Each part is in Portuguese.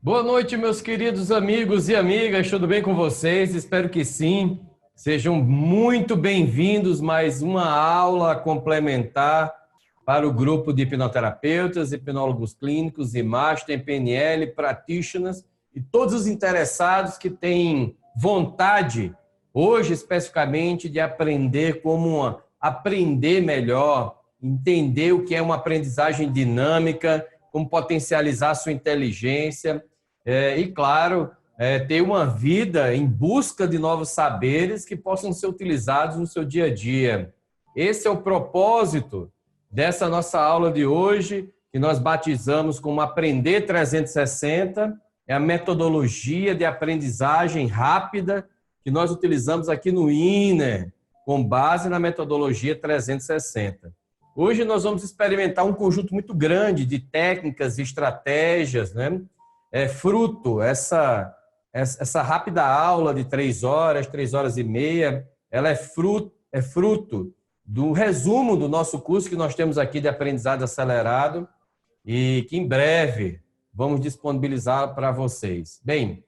Boa noite, meus queridos amigos e amigas, tudo bem com vocês? Espero que sim. Sejam muito bem-vindos mais uma aula complementar para o grupo de hipnoterapeutas, hipnólogos clínicos e Master em PNL, practitioners e todos os interessados que têm vontade, hoje especificamente, de aprender como aprender melhor, entender o que é uma aprendizagem dinâmica, como potencializar sua inteligência e, claro, ter uma vida em busca de novos saberes que possam ser utilizados no seu dia a dia. Esse é o propósito dessa nossa aula de hoje, que nós batizamos como Aprender 360, é a metodologia de aprendizagem rápida que nós utilizamos aqui no INER, com base na metodologia 360. Hoje nós vamos experimentar um conjunto muito grande de técnicas e estratégias, né? Fruto, essa rápida aula de 3 horas e meia, ela é fruto do resumo do nosso curso que nós temos aqui de aprendizado acelerado e que em breve vamos disponibilizar para vocês. Bem,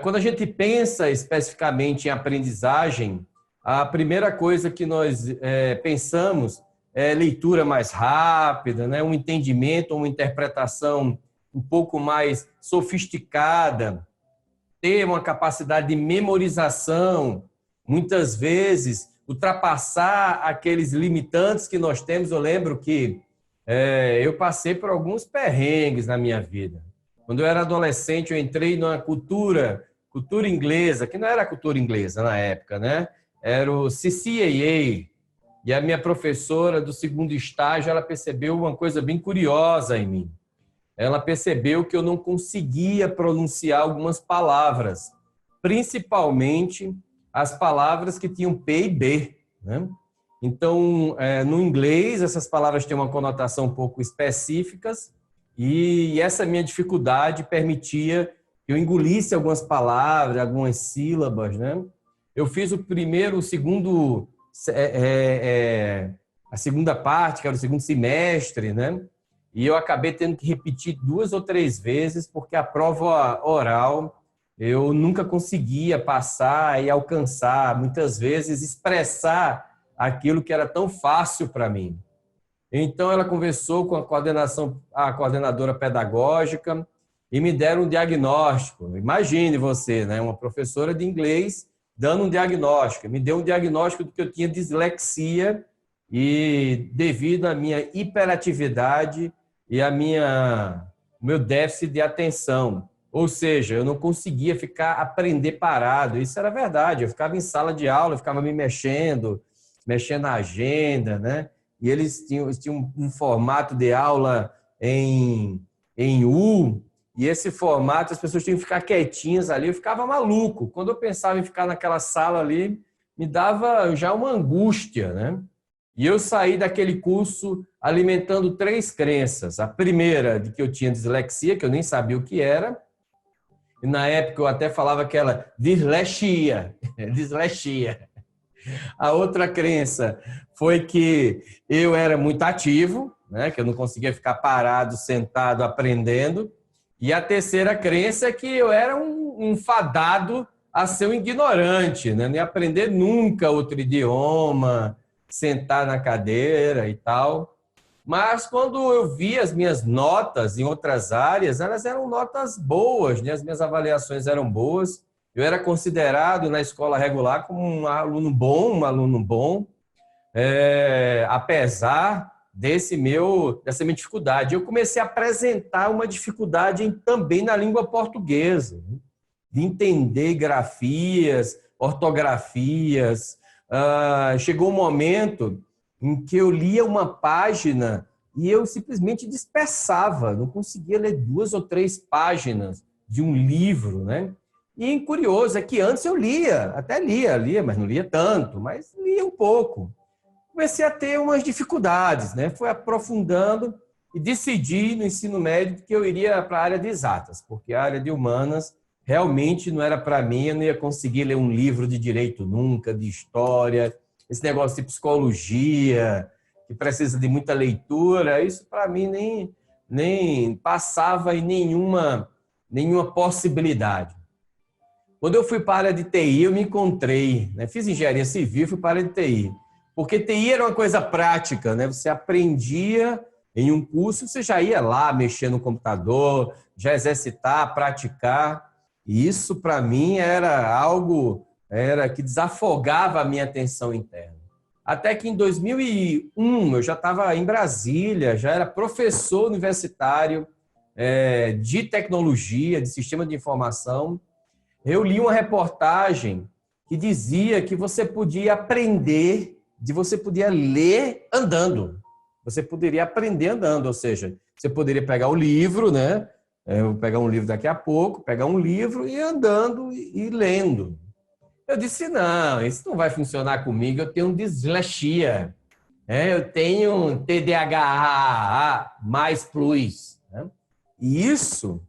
quando a gente pensa especificamente em aprendizagem, a primeira coisa que nós pensamos é leitura mais rápida, né? Um entendimento, uma interpretação um pouco mais sofisticada, ter uma capacidade de memorização, muitas vezes ultrapassar aqueles limitantes que nós temos. Eu lembro que eu passei por alguns perrengues na minha vida. Quando eu era adolescente, eu entrei numa cultura inglesa, que não era cultura inglesa na época, né? Era o CCAA, e a minha professora do segundo estágio, ela percebeu uma coisa bem curiosa em mim. Ela percebeu que eu não conseguia pronunciar algumas palavras, principalmente as palavras que tinham P e B, né? Então, no inglês, essas palavras têm uma conotação um pouco específicas e essa minha dificuldade permitia que eu engolisse algumas palavras, algumas sílabas, né? Eu fiz a segunda parte, que era o segundo semestre, né? E eu acabei tendo que repetir 2 ou 3 vezes, porque a prova oral eu nunca conseguia passar e alcançar, muitas vezes, expressar aquilo que era tão fácil para mim. Então, ela conversou com a coordenadora pedagógica e me deram um diagnóstico. Imagine você, né? Uma professora de inglês dando um diagnóstico. Me deu um diagnóstico de que eu tinha dislexia e, devido à minha hiperatividade e meu déficit de atenção. Ou seja, eu não conseguia aprender parado. Isso era verdade. Eu ficava em sala de aula, eu ficava me mexendo na agenda, né? E eles tinham um formato de aula em U, e esse formato, as pessoas tinham que ficar quietinhas ali, eu ficava maluco. Quando eu pensava em ficar naquela sala ali, me dava já uma angústia, né? E eu saí daquele curso alimentando 3 crenças. A primeira, de que eu tinha dislexia, que eu nem sabia o que era. E na época eu até falava que era dislexia. Dislexia. A outra crença foi que eu era muito ativo, né? Que eu não conseguia ficar parado, sentado, aprendendo. E a terceira crença é que eu era um fadado a ser um ignorante, né? Não ia aprender nunca outro idioma, sentar na cadeira e tal. Mas quando eu vi as minhas notas em outras áreas, elas eram notas boas, né? As minhas avaliações eram boas. Eu era considerado na escola regular como um aluno bom, apesar dessa minha dificuldade. Eu comecei a apresentar uma dificuldade também na língua portuguesa, né? De entender grafias, ortografias. Chegou um momento em que eu lia uma página e eu simplesmente dispersava, não conseguia ler 2 ou 3 páginas de um livro, né? E curioso é que antes eu até lia, mas não lia tanto, mas lia um pouco. Comecei a ter umas dificuldades, né? Fui aprofundando e decidi no ensino médio que eu iria para a área de exatas, porque a área de humanas realmente não era para mim, eu não ia conseguir ler um livro de direito nunca, de história, esse negócio de psicologia, que precisa de muita leitura, isso para mim nem passava em nenhuma possibilidade. Quando eu fui para a área de TI, eu me encontrei, né? Fiz engenharia civil e fui para a área de TI. Porque TI era uma coisa prática, né? Você aprendia em um curso, você já ia lá mexer no computador, já exercitar, praticar. E isso, para mim, era algo que desafogava a minha atenção interna. Até que em 2001, eu já estava em Brasília, já era professor universitário de tecnologia, de sistema de informação. Eu li uma reportagem que dizia que você podia aprender, você podia ler andando. Você poderia aprender andando, ou seja, você poderia pegar o livro, né? Eu vou pegar um livro daqui a pouco, pegar um livro e ir andando e lendo. Eu disse, não, isso não vai funcionar comigo, eu tenho dislexia, eu tenho TDAH mais plus. Né? E isso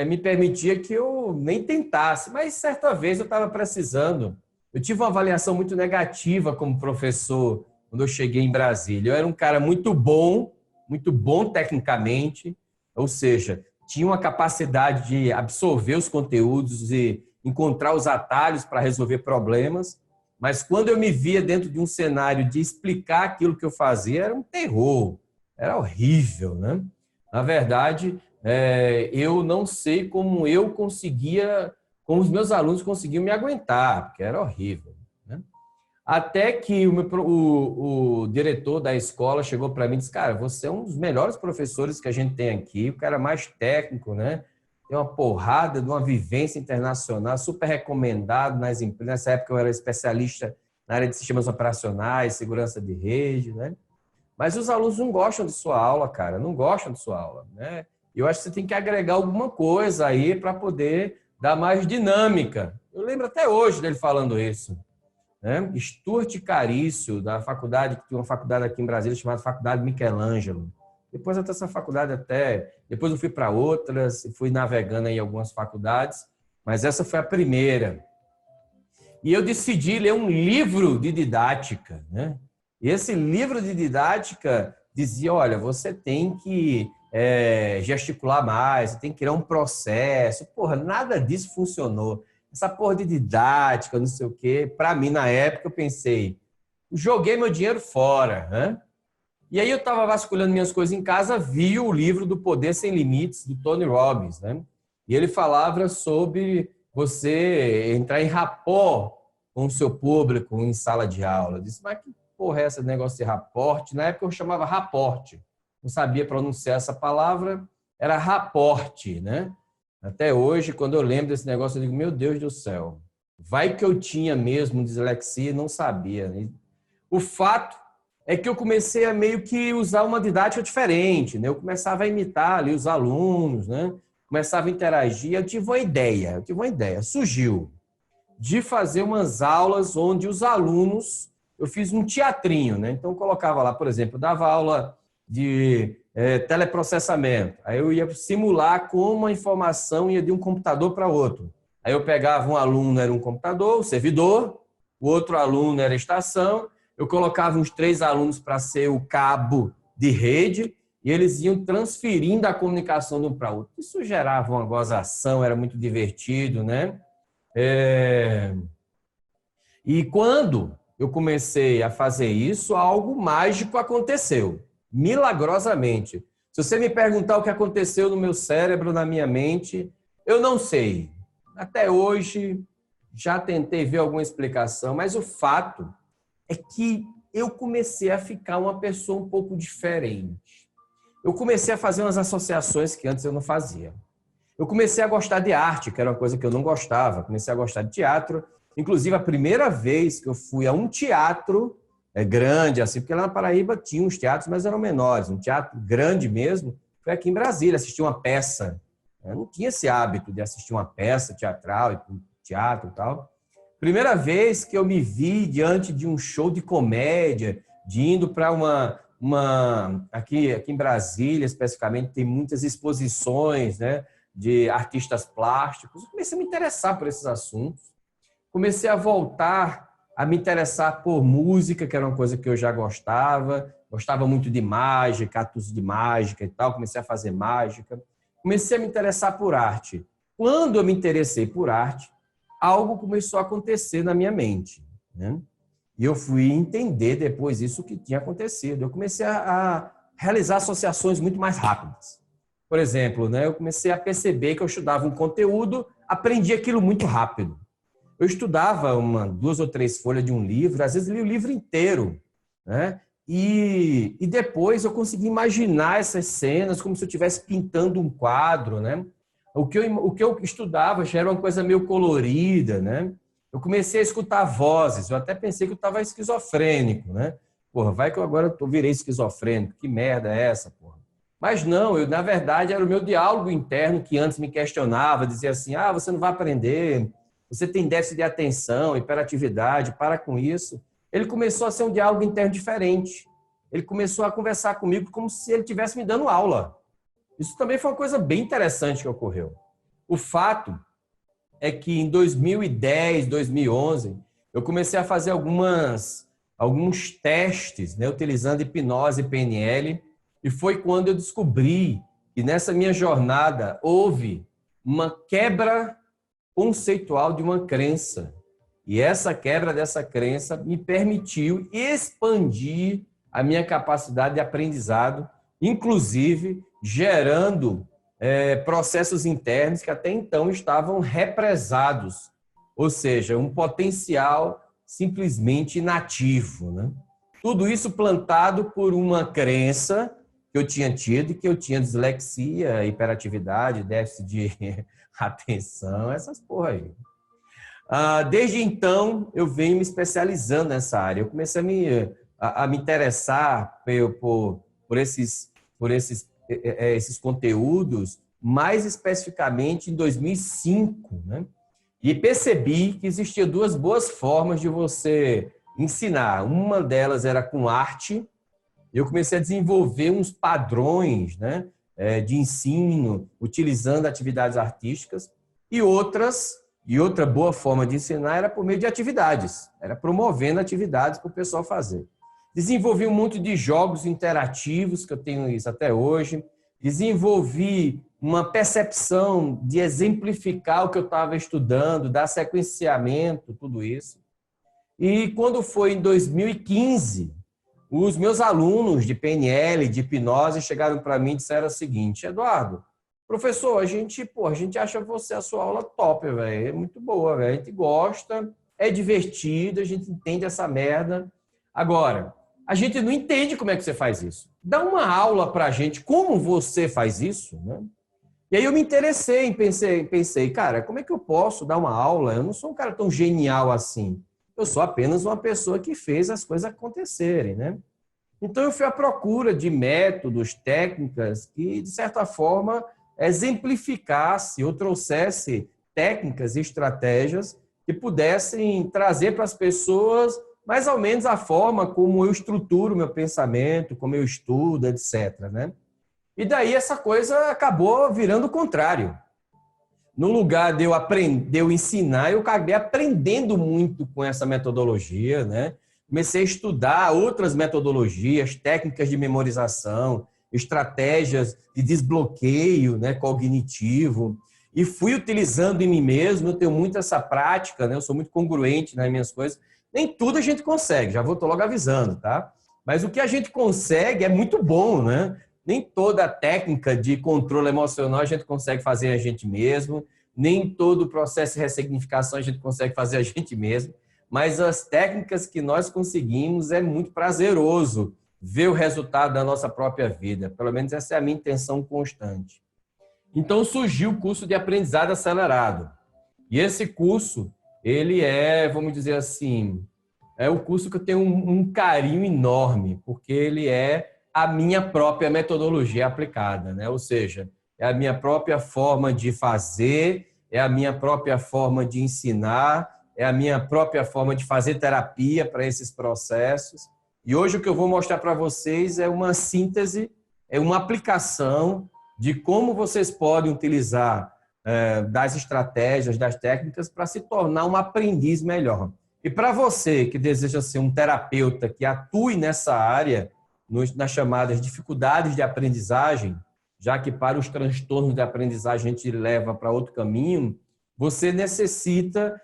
me permitia que eu nem tentasse, mas certa vez eu estava precisando. Eu tive uma avaliação muito negativa como professor quando eu cheguei em Brasília. Eu era um cara muito bom tecnicamente, ou seja, tinha uma capacidade de absorver os conteúdos e encontrar os atalhos para resolver problemas, mas quando eu me via dentro de um cenário de explicar aquilo que eu fazia, era um terror, era horrível, né? Na verdade, eu não sei como como os meus alunos conseguiam me aguentar, porque era horrível, né? Até que o diretor da escola chegou para mim e disse, cara, você é um dos melhores professores que a gente tem aqui, o cara mais técnico, né? Tem uma porrada de uma vivência internacional, super recomendado nas empresas. Nessa época eu era especialista na área de sistemas operacionais, segurança de rede, né? Mas os alunos não gostam de sua aula, cara, não gostam de sua aula, né? Eu acho que você tem que agregar alguma coisa aí para poder dar mais dinâmica. Eu lembro até hoje dele falando isso. Né? Stuart Carício, da faculdade, que tinha uma faculdade aqui em Brasília chamada Faculdade Michelangelo. Depois até essa faculdade depois eu fui para outras, fui navegando em algumas faculdades, mas essa foi a primeira. E eu decidi ler um livro de didática, né? E esse livro de didática dizia, olha, você tem que gesticular mais, você tem que criar um processo. Porra, nada disso funcionou. Essa porra de didática, não sei o quê. Para mim, na época, eu pensei, joguei meu dinheiro fora, né? E aí eu estava vasculhando minhas coisas em casa, vi o livro do Poder Sem Limites, do Tony Robbins, né? E ele falava sobre você entrar em rapport com o seu público em sala de aula. Eu disse, mas que porra é esse negócio de rapport? Na época eu chamava rapport. Não sabia pronunciar essa palavra, era rapport, né? Até hoje, quando eu lembro desse negócio, eu digo, meu Deus do céu, vai que eu tinha mesmo dislexia e não sabia. Né? O fato é que eu comecei a meio que usar uma didática diferente, né? Eu começava a imitar ali os alunos, né? Começava a interagir, eu tive uma ideia, surgiu de fazer umas aulas onde os alunos, eu fiz um teatrinho, né? Então eu colocava lá, por exemplo, eu dava aula de teleprocessamento, aí eu ia simular como a informação ia de um computador para outro. Aí eu pegava um aluno, era um computador, o servidor, o outro aluno era a estação, eu colocava uns 3 alunos para ser o cabo de rede e eles iam transferindo a comunicação de um para outro. Isso gerava uma gozação, era muito divertido, né? E quando eu comecei a fazer isso, algo mágico aconteceu, milagrosamente. Se você me perguntar o que aconteceu no meu cérebro, na minha mente, eu não sei. Até hoje, já tentei ver alguma explicação, mas o fato é que eu comecei a ficar uma pessoa um pouco diferente. Eu comecei a fazer umas associações que antes eu não fazia. Eu comecei a gostar de arte, que era uma coisa que eu não gostava. Comecei a gostar de teatro. Inclusive, a primeira vez que eu fui a um teatro grande, assim, porque lá na Paraíba tinha uns teatros, mas eram menores. Um teatro grande mesmo, foi aqui em Brasília, assistir uma peça. Eu não tinha esse hábito de assistir uma peça teatral, teatro e tal. Primeira vez que eu me vi diante de um show de comédia, de indo para aqui em Brasília, especificamente, tem muitas exposições, né, de artistas plásticos. Eu comecei a me interessar por esses assuntos. Comecei a voltar a me interessar por música, que era uma coisa que eu já gostava. Gostava muito de mágica, atos de mágica e tal. Comecei a fazer mágica. Comecei a me interessar por arte. quando eu me interessei por arte, algo começou a acontecer na minha mente, né? E eu fui entender depois isso que tinha acontecido. Eu comecei a realizar associações muito mais rápidas. Por exemplo, né, eu comecei a perceber que eu estudava um conteúdo, aprendi aquilo muito rápido. Eu estudava 2 ou 3 folhas de um livro, às vezes li o livro inteiro, né? E depois eu consegui imaginar essas cenas como se eu estivesse pintando um quadro, né? O que eu estudava já era uma coisa meio colorida, né? Eu comecei a escutar vozes, eu até pensei que eu estava esquizofrênico, né? Porra, vai que eu agora virei esquizofrênico, que merda é essa, porra? Mas não, na verdade era o meu diálogo interno que antes me questionava, dizia assim, você não vai aprender, você tem déficit de atenção, hiperatividade, para com isso. Ele começou a ser um diálogo interno diferente. Ele começou a conversar comigo como se ele estivesse me dando aula. Isso também foi uma coisa bem interessante que ocorreu. O fato é que em 2010, 2011, eu comecei a fazer alguns testes, né, utilizando hipnose e PNL, e foi quando eu descobri que nessa minha jornada houve uma quebra conceitual de uma crença. E essa quebra dessa crença me permitiu expandir a minha capacidade de aprendizado, inclusive gerando processos internos que até então estavam represados, ou seja, um potencial simplesmente inativo, né? Tudo isso plantado por uma crença que eu tinha tido, que eu tinha dislexia, hiperatividade, déficit de atenção, essas porra aí. Desde então, eu venho me especializando nessa área. Eu comecei a me interessar por esses conteúdos, mais especificamente em 2005, né? E percebi que existiam 2 boas formas de você ensinar. Uma delas era com arte. Eu comecei a desenvolver uns padrões, né, de ensino, utilizando atividades artísticas, e outra boa forma de ensinar era por meio de atividades, era promovendo atividades para o pessoal fazer. Desenvolvi um monte de jogos interativos, que eu tenho isso até hoje. Desenvolvi uma percepção de exemplificar o que eu estava estudando, dar sequenciamento, tudo isso. E quando foi em 2015, os meus alunos de PNL, de hipnose, chegaram para mim e disseram o seguinte: Eduardo, professor, a gente acha você, a sua aula top, velho, é muito boa, velho, a gente gosta, é divertido, a gente entende essa merda. Agora, a gente não entende como é que você faz isso. Dá uma aula para a gente como você faz isso, né? E aí eu me interessei, pensei, cara, como é que eu posso dar uma aula? Eu não sou um cara tão genial assim. Eu sou apenas uma pessoa que fez as coisas acontecerem, né? Então eu fui à procura de métodos, técnicas que, de certa forma, exemplificasse ou trouxesse técnicas e estratégias que pudessem trazer para as pessoas mais ou menos a forma como eu estruturo meu pensamento, como eu estudo, etc., né? E daí essa coisa acabou virando o contrário. No lugar de eu aprender, eu ensinar, eu acabei aprendendo muito com essa metodologia, né? Comecei a estudar outras metodologias, técnicas de memorização, estratégias de desbloqueio, né, cognitivo, e fui utilizando em mim mesmo. Eu tenho muito essa prática, né? Eu sou muito congruente nas minhas coisas. Nem tudo a gente consegue, já tô logo avisando, tá? Mas o que a gente consegue é muito bom, né? Nem toda técnica de controle emocional a gente consegue fazer a gente mesmo, nem todo o processo de ressignificação a gente consegue fazer a gente mesmo, mas as técnicas que nós conseguimos é muito prazeroso ver o resultado da nossa própria vida. Pelo menos essa é a minha intenção constante. Então surgiu o curso de aprendizado acelerado. E esse curso, ele é, vamos dizer assim, é o curso que eu tenho um carinho enorme, porque ele é a minha própria metodologia aplicada, né? Ou seja, é a minha própria forma de fazer, é a minha própria forma de ensinar, é a minha própria forma de fazer terapia para esses processos. E hoje o que eu vou mostrar para vocês é uma síntese, é uma aplicação de como vocês podem utilizar das estratégias, das técnicas para se tornar um aprendiz melhor. E para você que deseja ser um terapeuta que atue nessa área, nas chamadas dificuldades de aprendizagem, já que para os transtornos de aprendizagem a gente leva para outro caminho, você necessita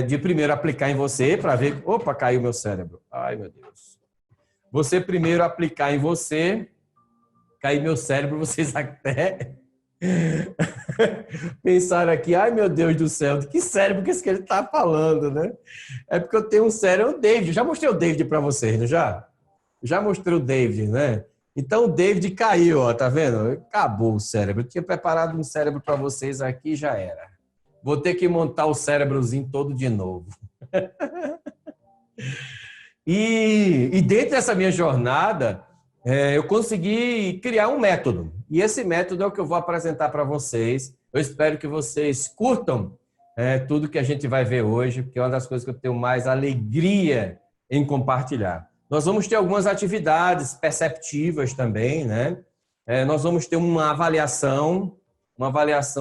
de primeiro aplicar em você para ver... Opa, caiu meu cérebro. Ai, meu Deus. Você primeiro aplicar em você, cair meu cérebro, vocês até pensaram aqui, ai meu Deus do céu, de que cérebro que esse que ele está falando, né? É porque eu tenho um cérebro, o David, já mostrei o David para vocês, não já? Já mostrei o David, né? Então o David caiu, ó, tá vendo? Acabou o cérebro. Eu tinha preparado um cérebro para vocês aqui, já era. Vou ter que montar o cérebrozinho todo de novo. E dentro dessa minha jornada, eu consegui criar um método. E esse método é o que eu vou apresentar para vocês. Eu espero que vocês curtam tudo que a gente vai ver hoje, porque é uma das coisas que eu tenho mais alegria em compartilhar. Nós vamos ter algumas atividades perceptivas também, né? Nós vamos ter uma avaliação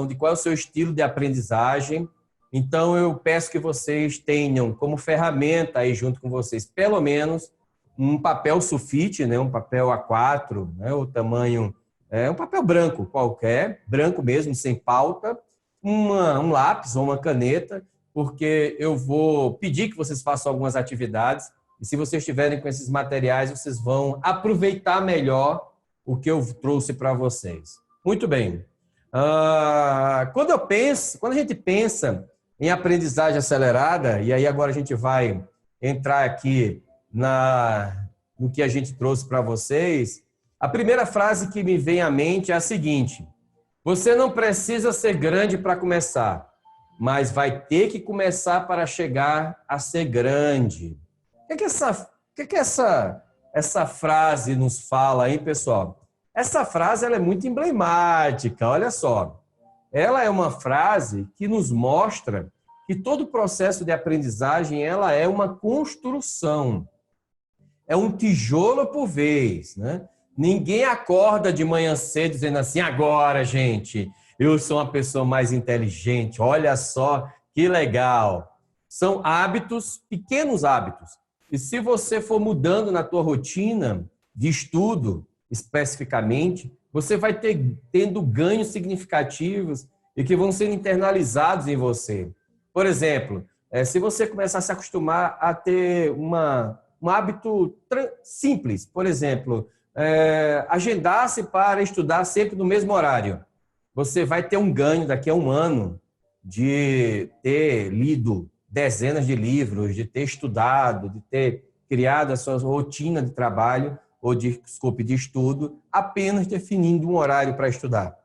de qual é o seu estilo de aprendizagem. Então, eu peço que vocês tenham como ferramenta aí junto com vocês, pelo menos, um papel sulfite, né? Um papel A4, né? O tamanho, um papel branco qualquer, branco mesmo, sem pauta, um lápis ou uma caneta, porque eu vou pedir que vocês façam algumas atividades e se vocês estiverem com esses materiais, vocês vão aproveitar melhor o que eu trouxe para vocês. Muito bem. Quando a gente pensa em aprendizagem acelerada, e aí agora a gente vai entrar aqui no que a gente trouxe para vocês, a primeira frase que me vem à mente é a seguinte: você não precisa ser grande para começar, mas vai ter que começar para chegar a ser grande. O que essa frase nos fala, hein, pessoal? Essa frase ela é muito emblemática, olha só. Ela é uma frase que nos mostra que todo o processo de aprendizagem ela é uma construção. É um tijolo por vez, né? Ninguém acorda de manhã cedo dizendo assim, agora, gente, eu sou uma pessoa mais inteligente, olha só que legal. São hábitos, pequenos hábitos. E se você for mudando na tua rotina de estudo, especificamente, você vai tendo ganhos significativos e que vão sendo internalizados em você. Por exemplo, se você começar a se acostumar a ter um hábito simples, por exemplo, agendar-se para estudar sempre no mesmo horário, você vai ter um ganho daqui a um ano de ter lido dezenas de livros, de ter estudado, de ter criado a sua rotina de trabalho ou de estudo, apenas definindo um horário para estudar.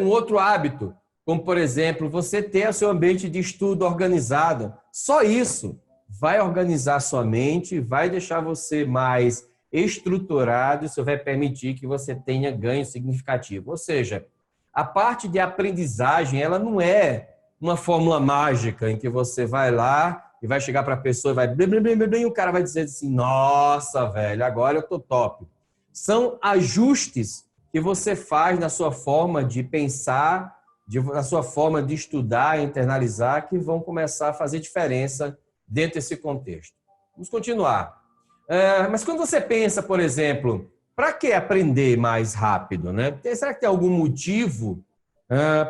Um outro hábito, como, por exemplo, você ter o seu ambiente de estudo organizado. Só isso vai organizar sua mente, vai deixar você mais estruturado, isso vai permitir que você tenha ganho significativo. Ou seja, a parte de aprendizagem, ela não é uma fórmula mágica em que você vai lá e vai chegar para a pessoa e vai... E o cara vai dizer assim, nossa, velho, agora eu tô top. São ajustes que você faz na sua forma de pensar, na sua forma de estudar, internalizar, que vão começar a fazer diferença dentro desse contexto. Vamos continuar. Mas quando você pensa, por exemplo, para que aprender mais rápido, né? Será que tem algum motivo?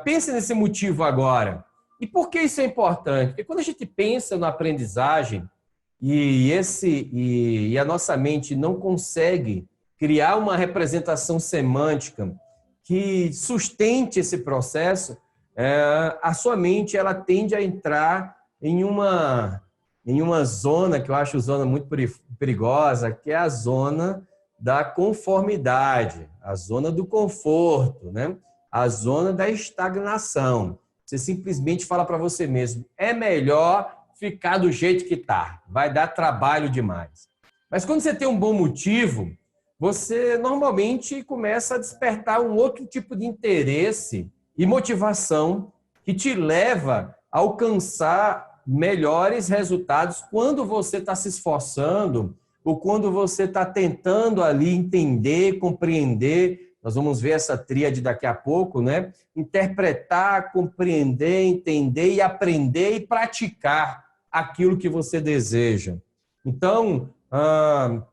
Pense nesse motivo agora. E por que isso é importante? Porque quando a gente pensa na aprendizagem e a nossa mente não consegue criar uma representação semântica que sustente esse processo, a sua mente ela tende a entrar em uma zona que eu acho zona muito perigosa, que é a zona da conformidade, a zona do conforto, né? A zona da estagnação. Você simplesmente fala para você mesmo, é melhor ficar do jeito que está, vai dar trabalho demais. Mas quando você tem um bom motivo, você normalmente começa a despertar um outro tipo de interesse e motivação que te leva a alcançar melhores resultados quando você está se esforçando ou quando você está tentando ali entender, compreender. Nós vamos ver essa tríade daqui a pouco, né? Interpretar, compreender, entender e aprender e praticar aquilo que você deseja. Então,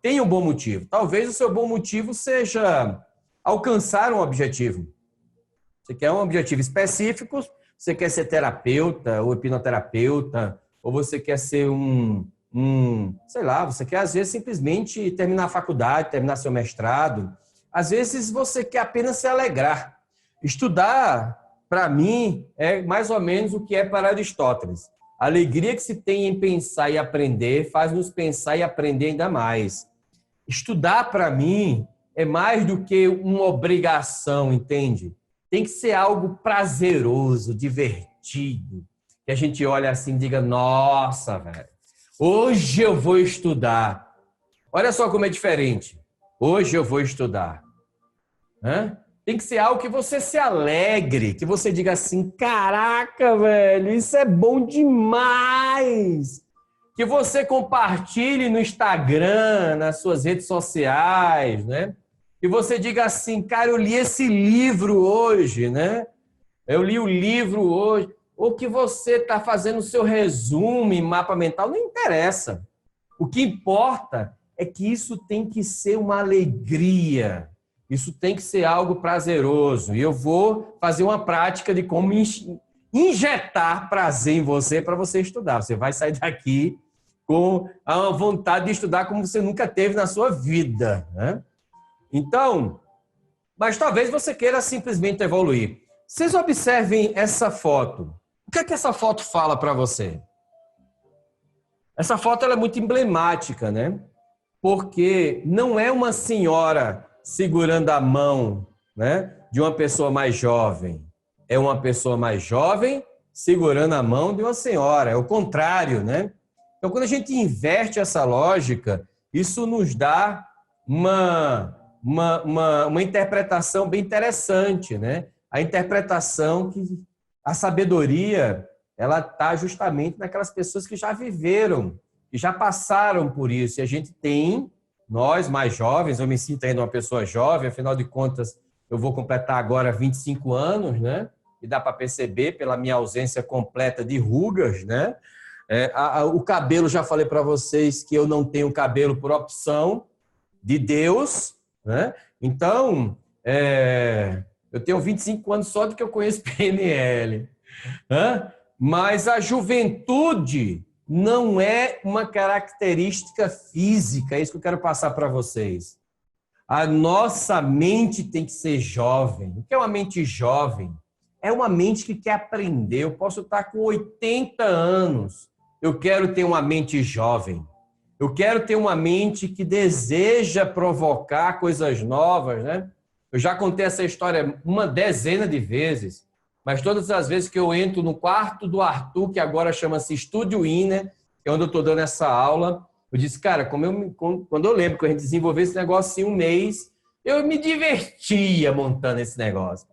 tenha um bom motivo. Talvez o seu bom motivo seja alcançar um objetivo. Você quer um objetivo específico, você quer ser terapeuta ou hipnoterapeuta, ou você quer ser sei lá, você quer às vezes simplesmente terminar a faculdade, terminar seu mestrado. Às vezes você quer apenas se alegrar. Estudar, para mim, é mais ou menos o que é para Aristóteles. A alegria que se tem em pensar e aprender faz-nos pensar e aprender ainda mais. Estudar, para mim, é mais do que uma obrigação, entende? Tem que ser algo prazeroso, divertido, que a gente olha assim e diga, nossa, velho, hoje eu vou estudar. Olha só como é diferente. Hoje eu vou estudar. Tem que ser algo que você se alegre, que você diga assim, caraca, velho, isso é bom demais. Que você compartilhe no Instagram, nas suas redes sociais, né? Que você diga assim, cara, eu li esse livro hoje, né? Eu li o livro hoje. Ou que você está fazendo o seu resumo em mapa mental, não interessa. O que importa é que isso tem que ser uma alegria. Isso tem que ser algo prazeroso. E eu vou fazer uma prática de como injetar prazer em você para você estudar. Você vai sair daqui com a vontade de estudar como você nunca teve na sua vida, né? Então, mas talvez você queira simplesmente evoluir. Vocês observem essa foto. O que é que essa foto fala para você? Essa foto ela é muito emblemática, né? Porque não é uma senhora segurando a mão, né, de uma pessoa mais jovem. É uma pessoa mais jovem segurando a mão de uma senhora. É o contrário, né? Então, quando a gente inverte essa lógica, isso nos dá uma interpretação bem interessante, né? A interpretação que a sabedoria ela está justamente naquelas pessoas que já viveram, que já passaram por isso. E a gente tem, nós mais jovens, eu me sinto ainda uma pessoa jovem, afinal de contas, eu vou completar agora 25 anos, né? E dá para perceber pela minha ausência completa de rugas, né? O cabelo, já falei para vocês que eu não tenho cabelo por opção de Deus, né? Então, eu tenho 25 anos só do que eu conheço PNL. Mas a juventude não é uma característica física, é isso que eu quero passar para vocês. A nossa mente tem que ser jovem. O que é uma mente jovem? É uma mente que quer aprender. Eu posso estar com 80 anos, eu quero ter uma mente jovem. Eu quero ter uma mente que deseja provocar coisas novas, né? Eu já contei essa história uma dezena de vezes, mas todas as vezes que eu entro no quarto do Arthur, que agora chama-se Estúdio Inner, que é onde eu estou dando essa aula, eu disse, cara, quando eu lembro que a gente desenvolveu esse negócio em um mês, eu me divertia montando esse negócio.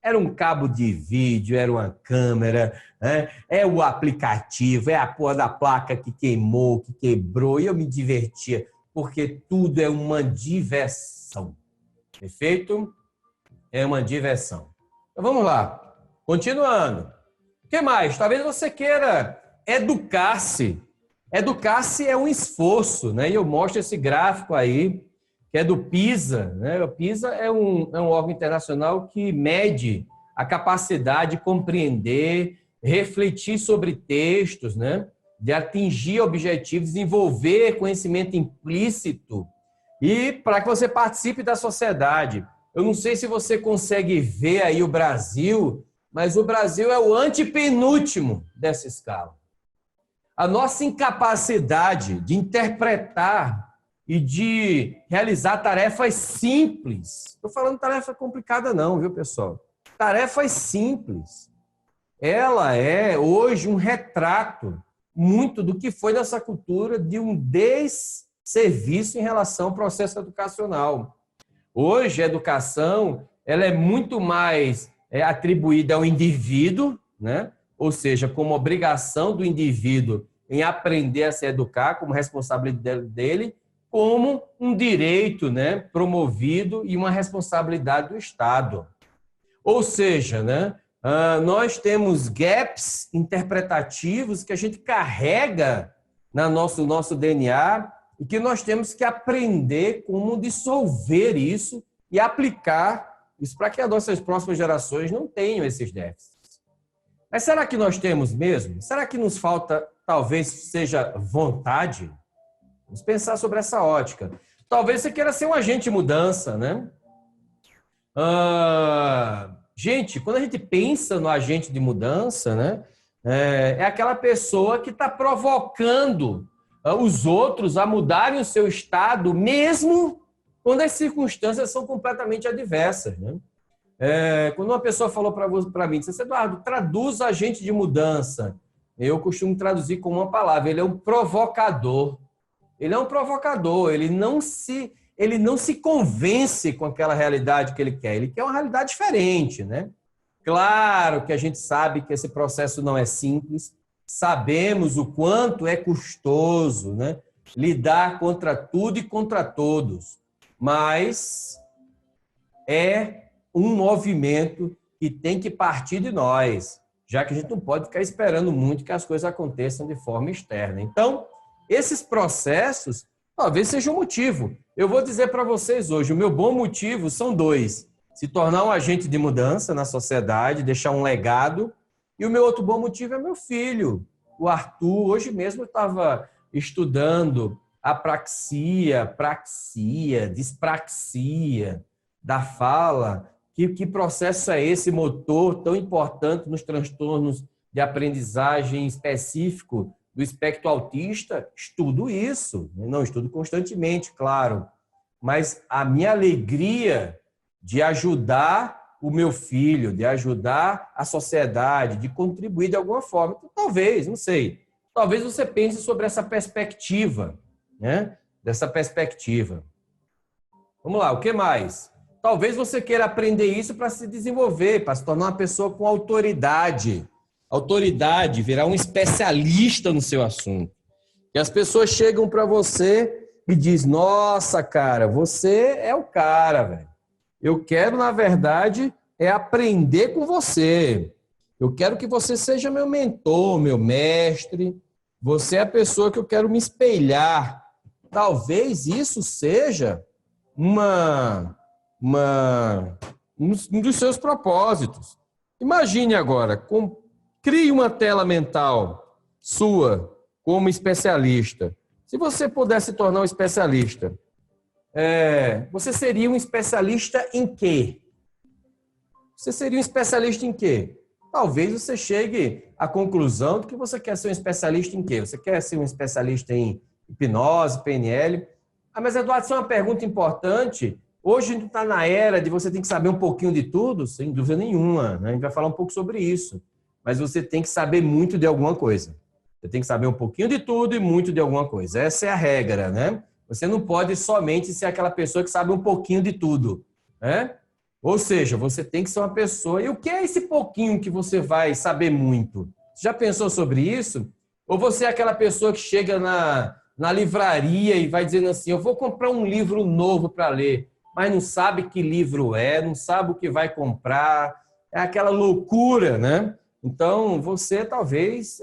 Era um cabo de vídeo, era uma câmera, né? É o aplicativo, é a porra da placa que queimou, que quebrou, e eu me divertia, porque tudo é uma diversão. Perfeito? É uma diversão. Então vamos lá. Continuando. O que mais? Talvez você queira educar-se. Educar-se é um esforço, né? E eu mostro esse gráfico aí, que é do PISA, né? O PISA é um órgão internacional que mede a capacidade de compreender, refletir sobre textos, né? De atingir objetivos, desenvolver conhecimento implícito e para que você participe da sociedade. Eu não sei se você consegue ver aí o Brasil, mas o Brasil é o antepenúltimo dessa escala. A nossa incapacidade de interpretar e de realizar tarefas simples. Estou falando tarefa complicada não, viu, pessoal? Tarefas simples. Ela é, hoje, um retrato muito do que foi nessa cultura de um desserviço em relação ao processo educacional. Hoje, a educação ela é muito mais atribuída ao indivíduo, né? Ou seja, como obrigação do indivíduo em aprender a se educar, como responsabilidade dele, como um direito, né, promovido e uma responsabilidade do Estado. Ou seja, né, nós temos gaps interpretativos que a gente carrega no nosso DNA e que nós temos que aprender como dissolver isso e aplicar isso para que as nossas próximas gerações não tenham esses déficits. Mas será que nós temos mesmo? Será que nos falta, talvez, seja vontade? Vamos pensar sobre essa ótica. Talvez você queira ser um agente de mudança, né? Gente, quando a gente pensa no agente de mudança, né? É aquela pessoa que está provocando os outros a mudarem o seu estado, mesmo quando as circunstâncias são completamente adversas, né? Quando uma pessoa falou para mim, disse, Eduardo, traduz agente de mudança. Eu costumo traduzir com uma palavra, ele é um provocador. Ele é um provocador, ele não se convence com aquela realidade que ele quer uma realidade diferente, né? Claro que a gente sabe que esse processo não é simples, sabemos o quanto é custoso, né? Lidar contra tudo e contra todos, mas é um movimento que tem que partir de nós, já que a gente não pode ficar esperando muito que as coisas aconteçam de forma externa. Então, esses processos talvez sejam um motivo. Eu vou dizer para vocês hoje, o meu bom motivo são dois. Se tornar um agente de mudança na sociedade, deixar um legado. E o meu outro bom motivo é meu filho, o Arthur. Hoje mesmo eu estava estudando apraxia, praxia, dispraxia da fala. Que processo é esse motor tão importante nos transtornos de aprendizagem específico do espectro autista? Estudo isso, não estudo constantemente, claro, mas a minha alegria de ajudar o meu filho, de ajudar a sociedade, de contribuir de alguma forma, então, talvez, não sei, talvez você pense sobre essa perspectiva, né? Dessa perspectiva. Vamos lá, o que mais? Talvez você queira aprender isso para se desenvolver, para se tornar uma pessoa com autoridade. Autoridade, virar um especialista no seu assunto. E as pessoas chegam para você e dizem, nossa, cara, você é o cara, velho. Eu quero, na verdade, aprender com você. Eu quero que você seja meu mentor, meu mestre. Você é a pessoa que eu quero me espelhar. Talvez isso seja um dos seus propósitos. Imagine agora, crie uma tela mental sua como especialista. Se você pudesse se tornar um especialista, você seria um especialista em quê? Você seria um especialista em quê? Talvez você chegue à conclusão de que você quer ser um especialista em quê? Você quer ser um especialista em hipnose, PNL? Mas, Eduardo, isso é uma pergunta importante. Hoje a gente está na era de você tem que saber um pouquinho de tudo, sem dúvida nenhuma, né? A gente vai falar um pouco sobre isso. Mas você tem que saber muito de alguma coisa. Você tem que saber um pouquinho de tudo e muito de alguma coisa. Essa é a regra, né? Você não pode somente ser aquela pessoa que sabe um pouquinho de tudo, né? Ou seja, você tem que ser uma pessoa... E o que é esse pouquinho que você vai saber muito? Você já pensou sobre isso? Ou você é aquela pessoa que chega na livraria e vai dizendo assim, eu vou comprar um livro novo para ler, mas não sabe que livro não sabe o que vai comprar, é aquela loucura, né? Então, você talvez,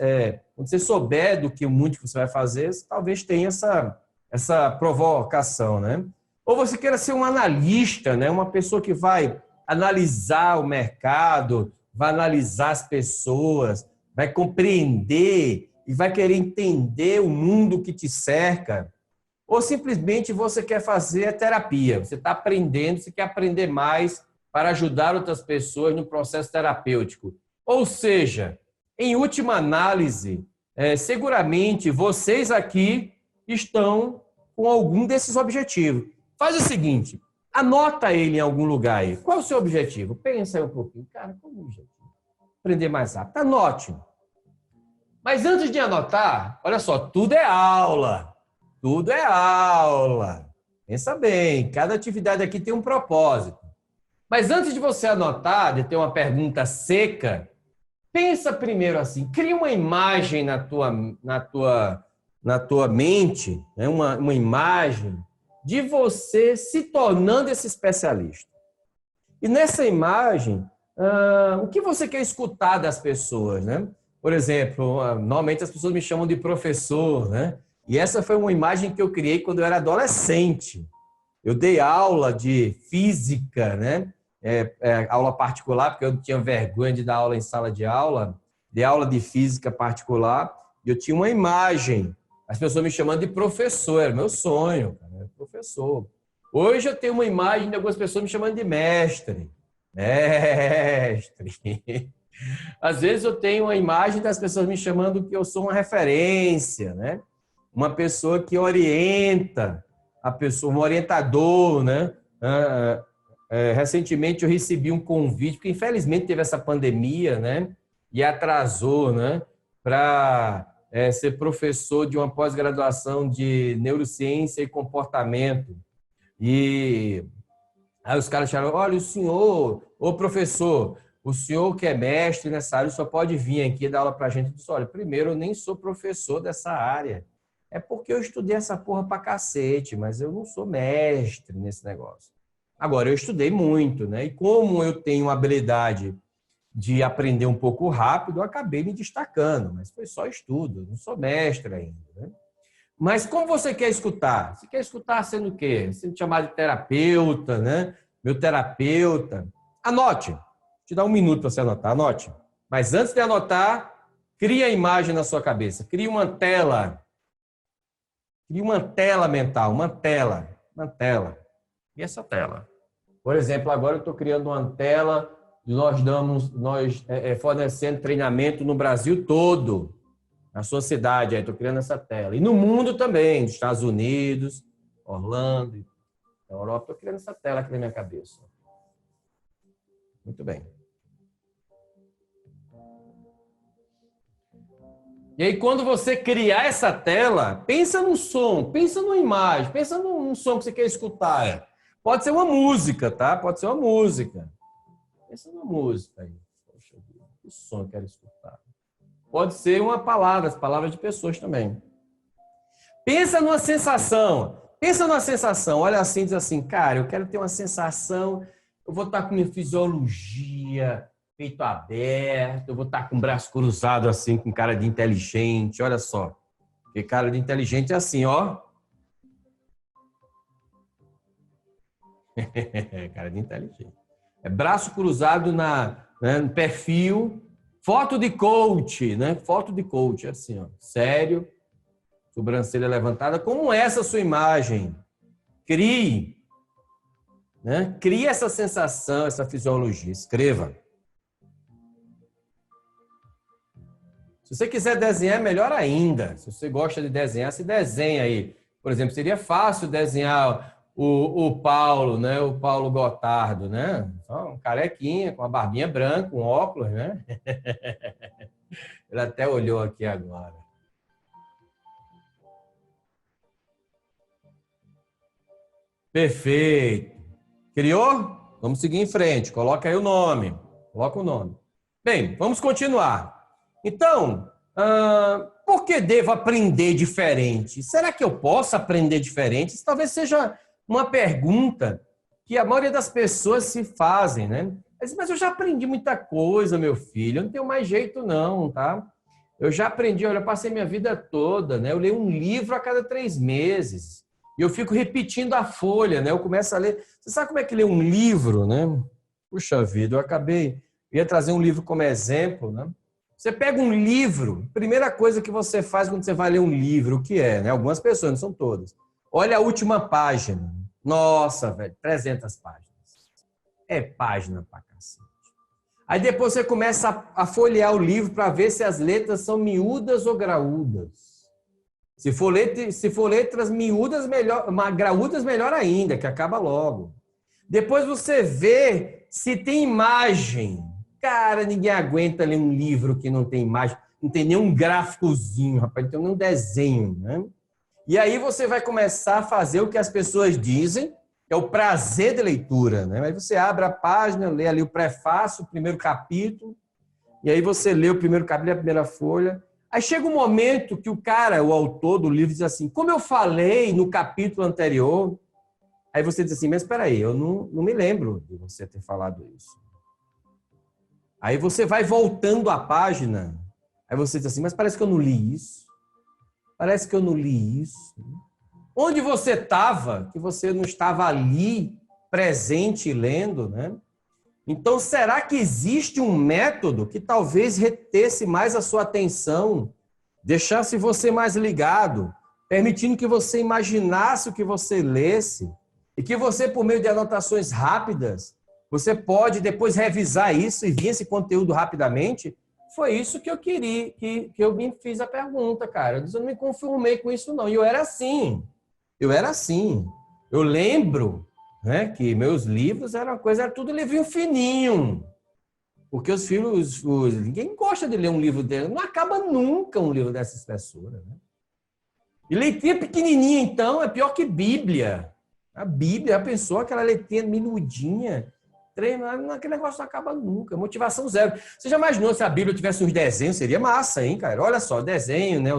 quando você souber do que muito que você vai fazer, você talvez tenha essa provocação, né? Ou você queira ser um analista, né? Uma pessoa que vai analisar o mercado, vai analisar as pessoas, vai compreender e vai querer entender o mundo que te cerca. Ou simplesmente você quer fazer terapia, você está aprendendo, você quer aprender mais para ajudar outras pessoas no processo terapêutico. Ou seja, em última análise, seguramente vocês aqui estão com algum desses objetivos. Faz o seguinte, anota ele em algum lugar aí. Qual é o seu objetivo? Pensa aí um pouquinho. Cara, qual é o objetivo? Aprender mais rápido. Anote. Mas antes de anotar, olha só, tudo é aula. Tudo é aula. Pensa bem, cada atualidade aqui tem um propósito. Mas antes de você anotar, de ter uma pergunta seca, pensa primeiro assim, cria uma imagem na tua mente, né? uma imagem de você se tornando esse especialista. E nessa imagem, o que você quer escutar das pessoas, né? Por exemplo, normalmente as pessoas me chamam de professor, né? E essa foi uma imagem que eu criei quando eu era adolescente. Eu dei aula de física, né? Aula particular, porque eu tinha vergonha de dar aula em sala de aula. Dei aula de física particular e eu tinha uma imagem. As pessoas me chamando de professor, era meu sonho, cara, professor. Hoje eu tenho uma imagem de algumas pessoas me chamando de mestre. Mestre. Às vezes eu tenho uma imagem das pessoas me chamando que eu sou uma referência, né? Uma pessoa que orienta a pessoa, um orientador, né? Recentemente eu recebi um convite, porque infelizmente teve essa pandemia, né? E atrasou, né? Para ser professor de uma pós-graduação de neurociência e comportamento. E aí os caras falaram, olha, o senhor, ô professor, o senhor que é mestre nessa área só pode vir aqui dar aula para a gente. Eu disse, olha, primeiro, eu nem sou professor dessa área. É porque eu estudei essa porra pra cacete, mas eu não sou mestre nesse negócio. Agora, eu estudei muito, né? E como eu tenho habilidade de aprender um pouco rápido, eu acabei me destacando, mas foi só estudo, eu não sou mestre ainda, né? Mas como você quer escutar? Você quer escutar sendo o quê? Sendo chamado de terapeuta, né? Meu terapeuta. Anote. Vou te dar um minuto para você anotar. Anote. Mas antes de anotar, crie a imagem na sua cabeça. Crie uma tela. Crie uma tela mental. Uma tela. Uma tela. E essa tela? Por exemplo, agora eu estou criando uma tela. Nós fornecendo treinamento no Brasil todo. Na sua cidade, aí estou criando essa tela. E no mundo também, nos Estados Unidos, Orlando, na Europa, estou criando essa tela aqui na minha cabeça. Muito bem. E aí, quando você criar essa tela, pensa num som, pensa numa imagem, pensa num som que você quer escutar. Pode ser uma música, tá? Pode ser uma música. Pensa numa música aí. Poxa vida, que som eu quero escutar. Pode ser uma palavra, as palavras de pessoas também. Pensa numa sensação. Pensa numa sensação. Olha assim, diz assim, cara, eu quero ter uma sensação, eu vou estar com minha fisiologia, peito aberto, eu vou estar com o braço cruzado assim, com cara de inteligente, olha só. Porque cara de inteligente é assim, ó. Cara de inteligente. É braço cruzado no perfil. Foto de coach, né? Foto de coach, assim, ó. Sério, sobrancelha levantada. Como é essa sua imagem? Crie, né? Crie essa sensação, essa fisiologia. Escreva. Se você quiser desenhar, melhor ainda. Se você gosta de desenhar, se desenha aí. Por exemplo, seria fácil desenhar o Paulo, né? O Paulo Gotardo, né? Só um carequinha, com a barbinha branca, um óculos, né? Ele até olhou aqui agora. Perfeito. Criou? Vamos seguir em frente. Coloca aí o nome. Coloca o nome. Bem, vamos continuar. Então, por que devo aprender diferente? Será que eu posso aprender diferente? Isso talvez seja uma pergunta que a maioria das pessoas se fazem, né? Mas eu já aprendi muita coisa, meu filho. Eu não tenho mais jeito, não, tá? Eu já aprendi, olha, eu passei minha vida toda, né? Eu leio um livro a cada 3 meses. E eu fico repetindo a folha, né? Eu começo a ler. Você sabe como é que lê um livro, né? Puxa vida, eu ia trazer um livro como exemplo, né? Você pega um livro, primeira coisa que você faz quando você vai ler um livro, o que é, né? Algumas pessoas, não são todas. Olha a última página. Nossa, velho, 300 páginas. É página pra cacete. Aí depois você começa a folhear o livro para ver se as letras são miúdas ou graúdas. Se for letras miúdas, melhor, graúdas, melhor ainda, que acaba logo. Depois você vê se tem imagem. Cara, ninguém aguenta ler um livro que não tem imagem, não tem nenhum gráficozinho, rapaz, não tem nenhum desenho, né? E aí você vai começar a fazer o que as pessoas dizem, que é o prazer de leitura, né? Aí você abre a página, lê ali o prefácio, o primeiro capítulo, e aí você lê o primeiro capítulo, a primeira folha. Aí chega um momento que o autor do livro, diz assim, como eu falei no capítulo anterior, aí você diz assim, mas espera aí, eu não me lembro de você ter falado isso. Aí você vai voltando à página, aí você diz assim, mas parece que eu não li isso. Parece que eu não li isso. Onde você estava, que você não estava ali presente e lendo, né? Então, será que existe um método que talvez retesse mais a sua atenção, deixasse você mais ligado, permitindo que você imaginasse o que você lesse e que você, por meio de anotações rápidas, você pode depois revisar isso e vir esse conteúdo rapidamente? Foi isso que eu queria, que eu me fiz a pergunta, cara. Eu não me conformei com isso, não. E eu era assim. Eu lembro, né, que meus livros eram tudo livrinho fininho. Porque os filhos, ninguém gosta de ler um livro dele. Não acaba nunca um livro dessa espessura, né? E leitinha pequenininha, então, é pior que Bíblia. A Bíblia, a pessoa, aquela letrinha minudinha, aquele negócio não acaba nunca. Motivação zero. Você já imaginou se a Bíblia tivesse uns desenhos? Seria massa, hein, cara? Olha só, desenho, né?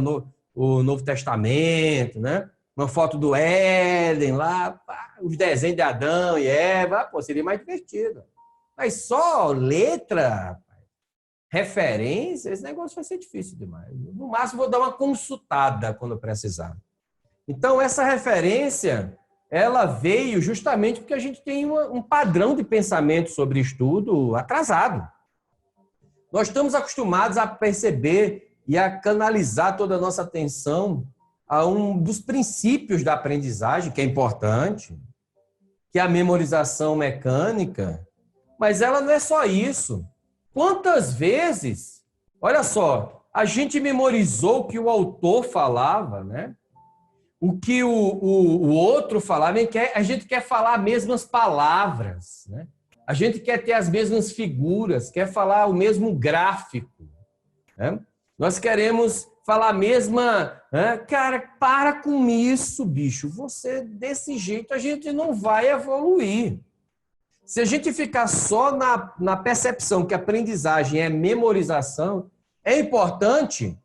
O Novo Testamento, né? Uma foto do Éden lá, pá, os desenhos de Adão e Eva, pô, seria mais divertido. Mas só letra, referência, esse negócio vai ser difícil demais. No máximo, vou dar uma consultada quando precisar. Então, essa referência, ela veio justamente porque a gente tem um padrão de pensamento sobre estudo atrasado. Nós estamos acostumados a perceber e a canalizar toda a nossa atenção a um dos princípios da aprendizagem, que é importante, que é a memorização mecânica, mas ela não é só isso. Quantas vezes, olha só, a gente memorizou o que o autor falava, né? O que o outro falava, a gente quer falar as mesmas palavras, né? A gente quer ter as mesmas figuras, quer falar o mesmo gráfico, né? Nós queremos falar a mesma... Né? Cara, para com isso, bicho. Você, desse jeito, a gente não vai evoluir. Se a gente ficar só na percepção que a aprendizagem é memorização, é importante,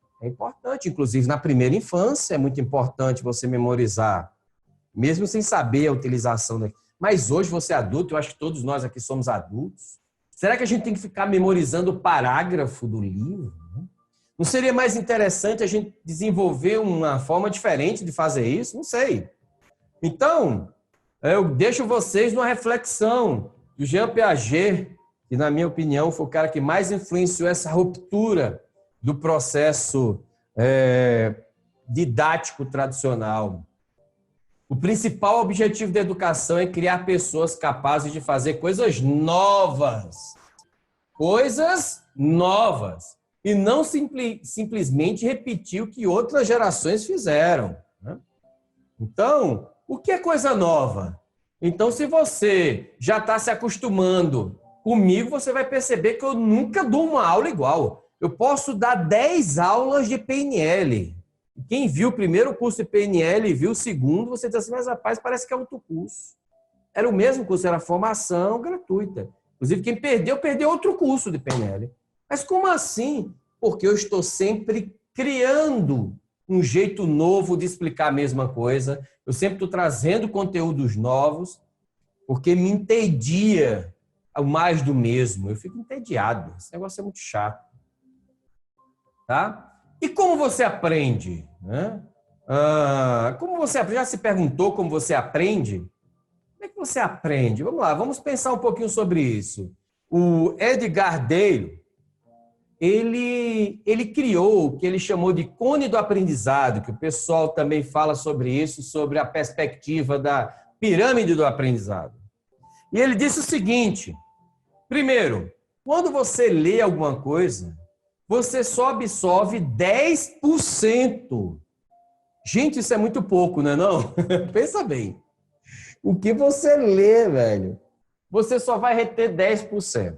inclusive na primeira infância, é muito importante você memorizar, mesmo sem saber a utilização daquilo. Mas hoje você é adulto, eu acho que todos nós aqui somos adultos. Será que a gente tem que ficar memorizando o parágrafo do livro? Não seria mais interessante a gente desenvolver uma forma diferente de fazer isso? Não sei. Então, eu deixo vocês numa reflexão do Jean Piaget, que, na minha opinião, foi o cara que mais influenciou essa ruptura do processo didático tradicional. O principal objetivo da educação é criar pessoas capazes de fazer coisas novas. Coisas novas. E não simplesmente repetir o que outras gerações fizeram, né? Então, o que é coisa nova? Então, se você já está se acostumando comigo, você vai perceber que eu nunca dou uma aula igual. Eu posso dar 10 aulas de PNL. Quem viu o primeiro curso de PNL e viu o segundo, você diz assim, mas rapaz, parece que é outro curso. Era o mesmo curso, era formação gratuita. Inclusive, quem perdeu outro curso de PNL. Mas como assim? Porque eu estou sempre criando um jeito novo de explicar a mesma coisa. Eu sempre estou trazendo conteúdos novos, porque me entedia o mais do mesmo. Eu fico entediado. Esse negócio é muito chato. Tá? E como você aprende? Né? Como você aprende? Já se perguntou como você aprende? Como é que você aprende? Vamos lá, vamos pensar um pouquinho sobre isso. O Edgar Dale, ele criou o que ele chamou de cone do aprendizado, que o pessoal também fala sobre isso, sobre a perspectiva da pirâmide do aprendizado. E ele disse o seguinte, primeiro, quando você lê alguma coisa, você só absorve 10%. Gente, isso é muito pouco, não é não? Pensa bem. O que você lê, velho, você só vai reter 10%.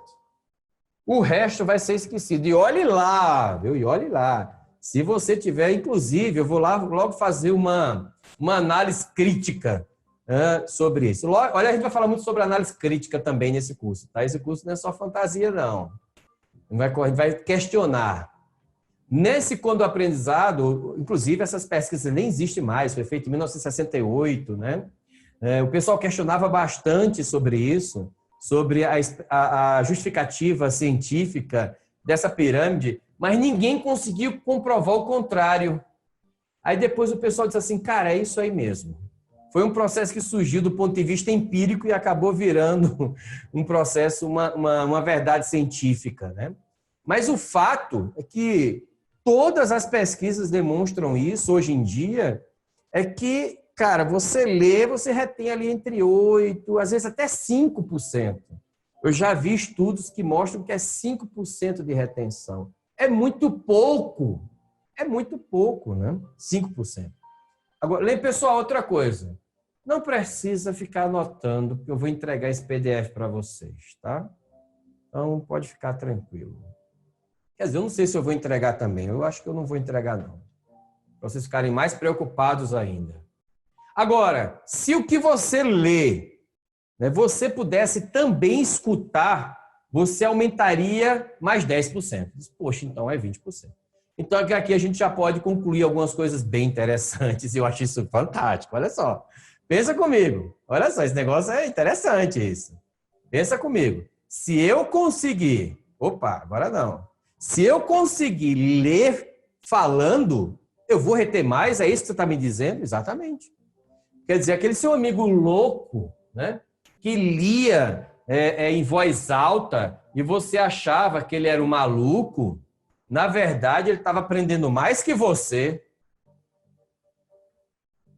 O resto vai ser esquecido. E olhe lá, viu? E olhe lá. Se você tiver, inclusive, eu vou lá logo fazer uma análise crítica sobre isso. Olha, a gente vai falar muito sobre análise crítica também nesse curso, tá? Esse curso não é só fantasia, não. A gente vai questionar. Nesse quando o aprendizado, inclusive essas pesquisas nem existem mais, foi feito em 1968, né? O pessoal questionava bastante sobre isso, sobre a justificativa científica dessa pirâmide, mas ninguém conseguiu comprovar o contrário. Aí depois o pessoal disse assim, cara, é isso aí mesmo. Foi um processo que surgiu do ponto de vista empírico e acabou virando um processo, uma verdade científica, né? Mas o fato é que todas as pesquisas demonstram isso hoje em dia, é que, cara, você lê, você retém ali entre 8%, às vezes até 5%. Eu já vi estudos que mostram que é 5% de retenção. É muito pouco. É muito pouco, né? 5%. Agora, lê, pessoal, outra coisa. Não precisa ficar anotando, porque eu vou entregar esse PDF para vocês, tá? Então, pode ficar tranquilo. Quer dizer, eu não sei se eu vou entregar também. Eu acho que eu não vou entregar, não. Para vocês ficarem mais preocupados ainda. Agora, se o que você lê, né, você pudesse também escutar, você aumentaria mais 10%. Poxa, então é 20%. Então, aqui a gente já pode concluir algumas coisas bem interessantes. Eu acho isso fantástico. Olha só. Pensa comigo. Olha só, esse negócio é interessante isso. Pensa comigo. Se eu conseguir... Opa, agora não. Se eu conseguir ler falando, eu vou reter mais? É isso que você está me dizendo? Exatamente. Quer dizer, aquele seu amigo louco, né, que lia em voz alta e você achava que ele era um maluco, na verdade, ele estava aprendendo mais que você.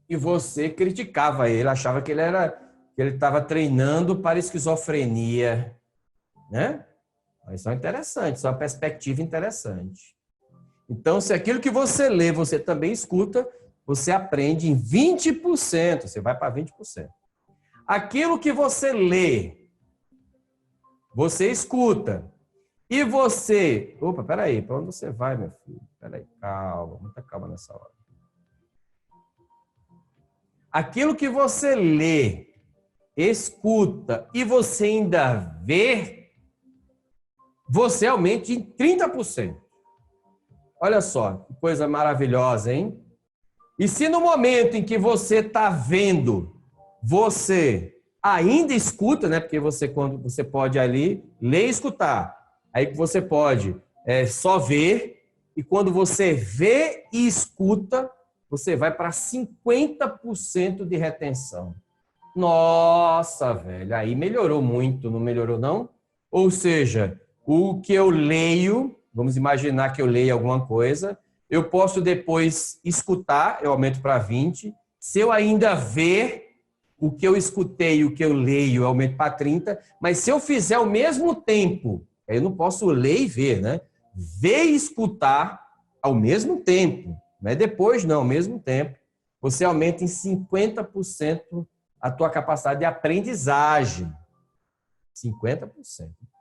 E você criticava ele, achava que ele estava treinando para esquizofrenia, né? Isso é interessante, isso é uma perspectiva interessante. Então, se aquilo que você lê, você também escuta, você aprende em 20%, você vai para 20%. Aquilo que você lê, você escuta, e você... Opa, peraí, para onde você vai, meu filho? Peraí, calma, muita calma nessa hora. Aquilo que você lê, escuta e você ainda vê, você aumenta em 30%. Olha só, que coisa maravilhosa, hein? E se no momento em que você está vendo, você ainda escuta, né? Porque quando você pode ali ler e escutar. Aí você pode só ver, e quando você vê e escuta, você vai para 50% de retenção. Nossa, velho, aí melhorou muito, não melhorou não? Ou seja, o que eu leio, vamos imaginar que eu leio alguma coisa, eu posso depois escutar, eu aumento para 20. Se eu ainda ver o que eu escutei e o que eu leio, eu aumento para 30. Mas se eu fizer ao mesmo tempo, eu não posso ler e ver, né? Ver e escutar ao mesmo tempo. Não é depois, não, ao mesmo tempo. Você aumenta em 50% a tua capacidade de aprendizagem. 50%.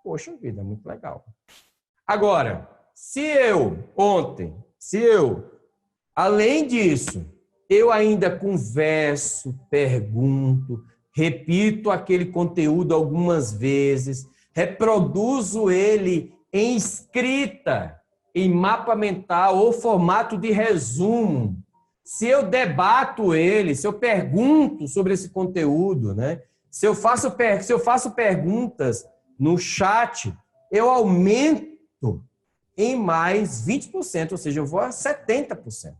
Poxa vida, é muito legal. Agora, se eu, além disso, eu ainda converso, pergunto, repito aquele conteúdo algumas vezes, reproduzo ele em escrita, em mapa mental ou formato de resumo, se eu debato ele, se eu pergunto sobre esse conteúdo, né? Se eu faço perguntas no chat, eu aumento em mais 20%, ou seja, eu vou a 70%.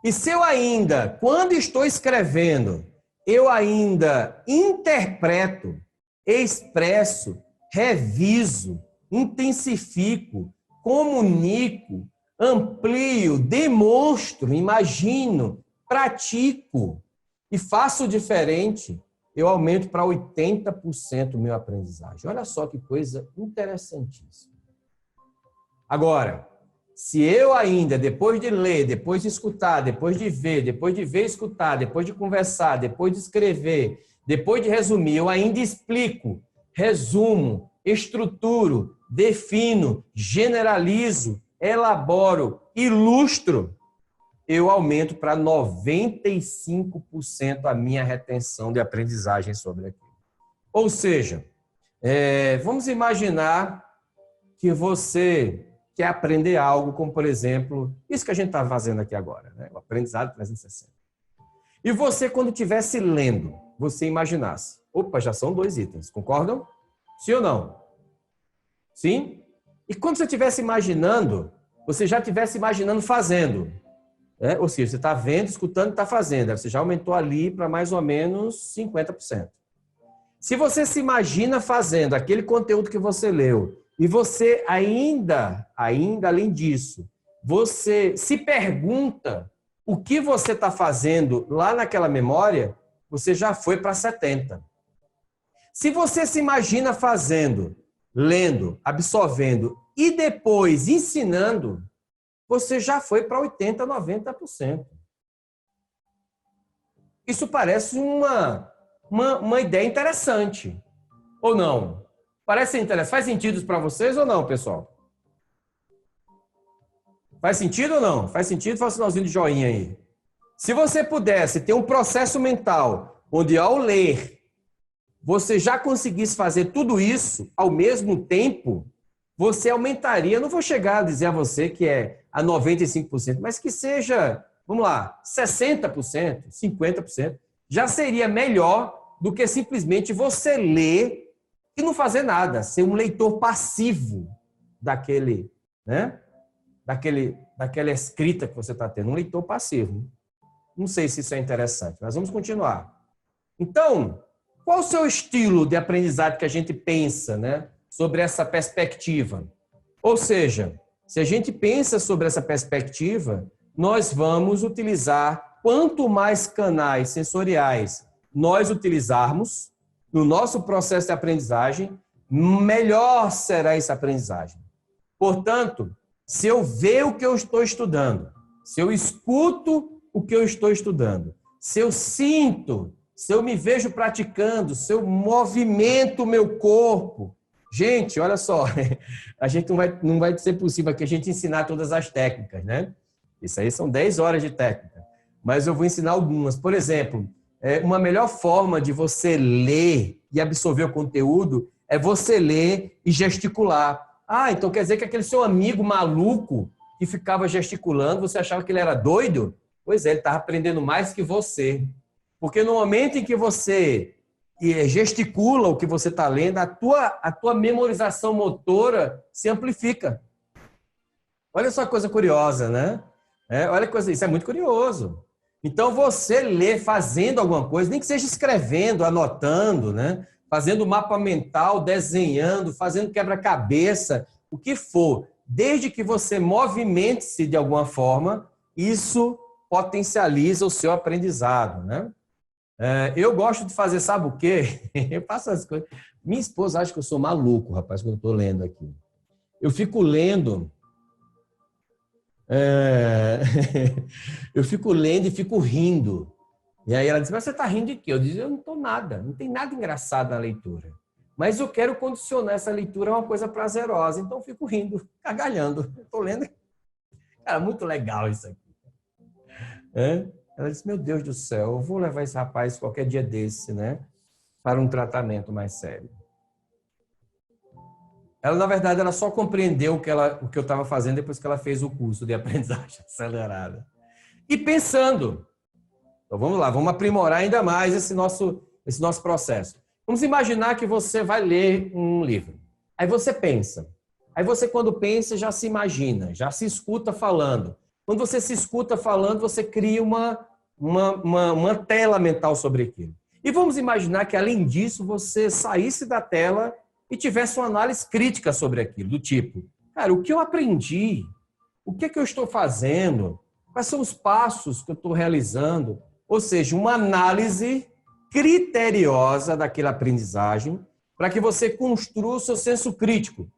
E se eu ainda, quando estou escrevendo, eu ainda interpreto, expresso, reviso, intensifico, comunico, amplio, demonstro, imagino, pratico e faço diferente, eu aumento para 80% o meu aprendizagem. Olha só que coisa interessantíssima. Agora, se eu ainda, depois de ler, depois de escutar, depois de ver e escutar, depois de conversar, depois de escrever, depois de resumir, eu ainda explico, resumo, estruturo, defino, generalizo, elaboro, ilustro, eu aumento para 95% a minha retenção de aprendizagem sobre aquilo. Ou seja, vamos imaginar que você quer aprender algo, como, por exemplo, isso que a gente está fazendo aqui agora, né? O aprendizado 360. E você, quando estivesse lendo, você imaginasse, opa, já são 2 itens, concordam? Sim ou não? Sim? E quando você estivesse imaginando, você já estivesse imaginando fazendo. Ou seja, você está vendo, escutando e está fazendo. Você já aumentou ali para mais ou menos 50%. Se você se imagina fazendo aquele conteúdo que você leu e você ainda além disso, você se pergunta o que você está fazendo lá naquela memória, você já foi para 70%. Se você se imagina fazendo, lendo, absorvendo e depois ensinando, você já foi para 80%, 90%. Isso parece uma ideia interessante. Ou não? Parece interessante. Faz sentido para vocês ou não, pessoal? Faz sentido ou não? Faz sentido? Faz um sinalzinho de joinha aí. Se você pudesse ter um processo mental onde, ao ler, você já conseguisse fazer tudo isso ao mesmo tempo, você aumentaria, não vou chegar a dizer a você que é a 95%, mas que seja, vamos lá, 60%, 50%, já seria melhor do que simplesmente você ler e não fazer nada, ser um leitor passivo daquele, né? Daquela escrita que você está tendo, um leitor passivo. Não sei se isso é interessante, mas vamos continuar. Então, qual o seu estilo de aprendizagem que a gente pensa, né, sobre essa perspectiva? Ou seja, se a gente pensa sobre essa perspectiva, nós vamos utilizar quanto mais canais sensoriais nós utilizarmos no nosso processo de aprendizagem, melhor será essa aprendizagem. Portanto, se eu ver o que eu estou estudando, se eu escuto o que eu estou estudando, se eu sinto, se eu me vejo praticando, se eu movimento o meu corpo. Gente, olha só, a gente não vai ser possível aqui a gente ensinar todas as técnicas, né? Isso aí são 10 horas de técnica, mas eu vou ensinar algumas. Por exemplo, uma melhor forma de você ler e absorver o conteúdo é você ler e gesticular. Ah, então quer dizer que aquele seu amigo maluco que ficava gesticulando, você achava que ele era doido? Pois é, ele estava aprendendo mais que você. Porque no momento em que você gesticula o que você está lendo, a tua memorização motora se amplifica. Olha só que coisa curiosa, né? Olha que coisa, isso é muito curioso. Então, você lê fazendo alguma coisa, nem que seja escrevendo, anotando, né? Fazendo mapa mental, desenhando, fazendo quebra-cabeça, o que for. Desde que você movimente-se de alguma forma, isso potencializa o seu aprendizado, né? Eu gosto de fazer, sabe o quê? Eu faço as coisas. Minha esposa acha que eu sou maluco, rapaz, quando eu estou lendo aqui. Eu fico lendo. Eu fico lendo e fico rindo. E aí ela diz, mas você está rindo de quê? Eu digo, eu não estou nada, não tem nada engraçado na leitura. Mas eu quero condicionar essa leitura a uma coisa prazerosa, então eu fico rindo, gargalhando. Estou lendo. Cara, muito legal isso aqui. Ela disse, meu Deus do céu, eu vou levar esse rapaz qualquer dia desse, né, para um tratamento mais sério. Ela, na verdade, ela só compreendeu o que eu estava fazendo depois que ela fez o curso de aprendizagem acelerada. E pensando, então vamos lá, vamos aprimorar ainda mais esse nosso processo. Vamos imaginar que você vai ler um livro. Aí você pensa. Aí você, quando pensa, já se imagina, já se escuta falando. Quando você se escuta falando, você cria uma tela mental sobre aquilo. E vamos imaginar que, além disso, você saísse da tela e tivesse uma análise crítica sobre aquilo, do tipo, cara, o que eu aprendi? O que é que eu estou fazendo? Quais são os passos que eu estou realizando? Ou seja, uma análise criteriosa daquela aprendizagem para que você construa o seu senso crítico.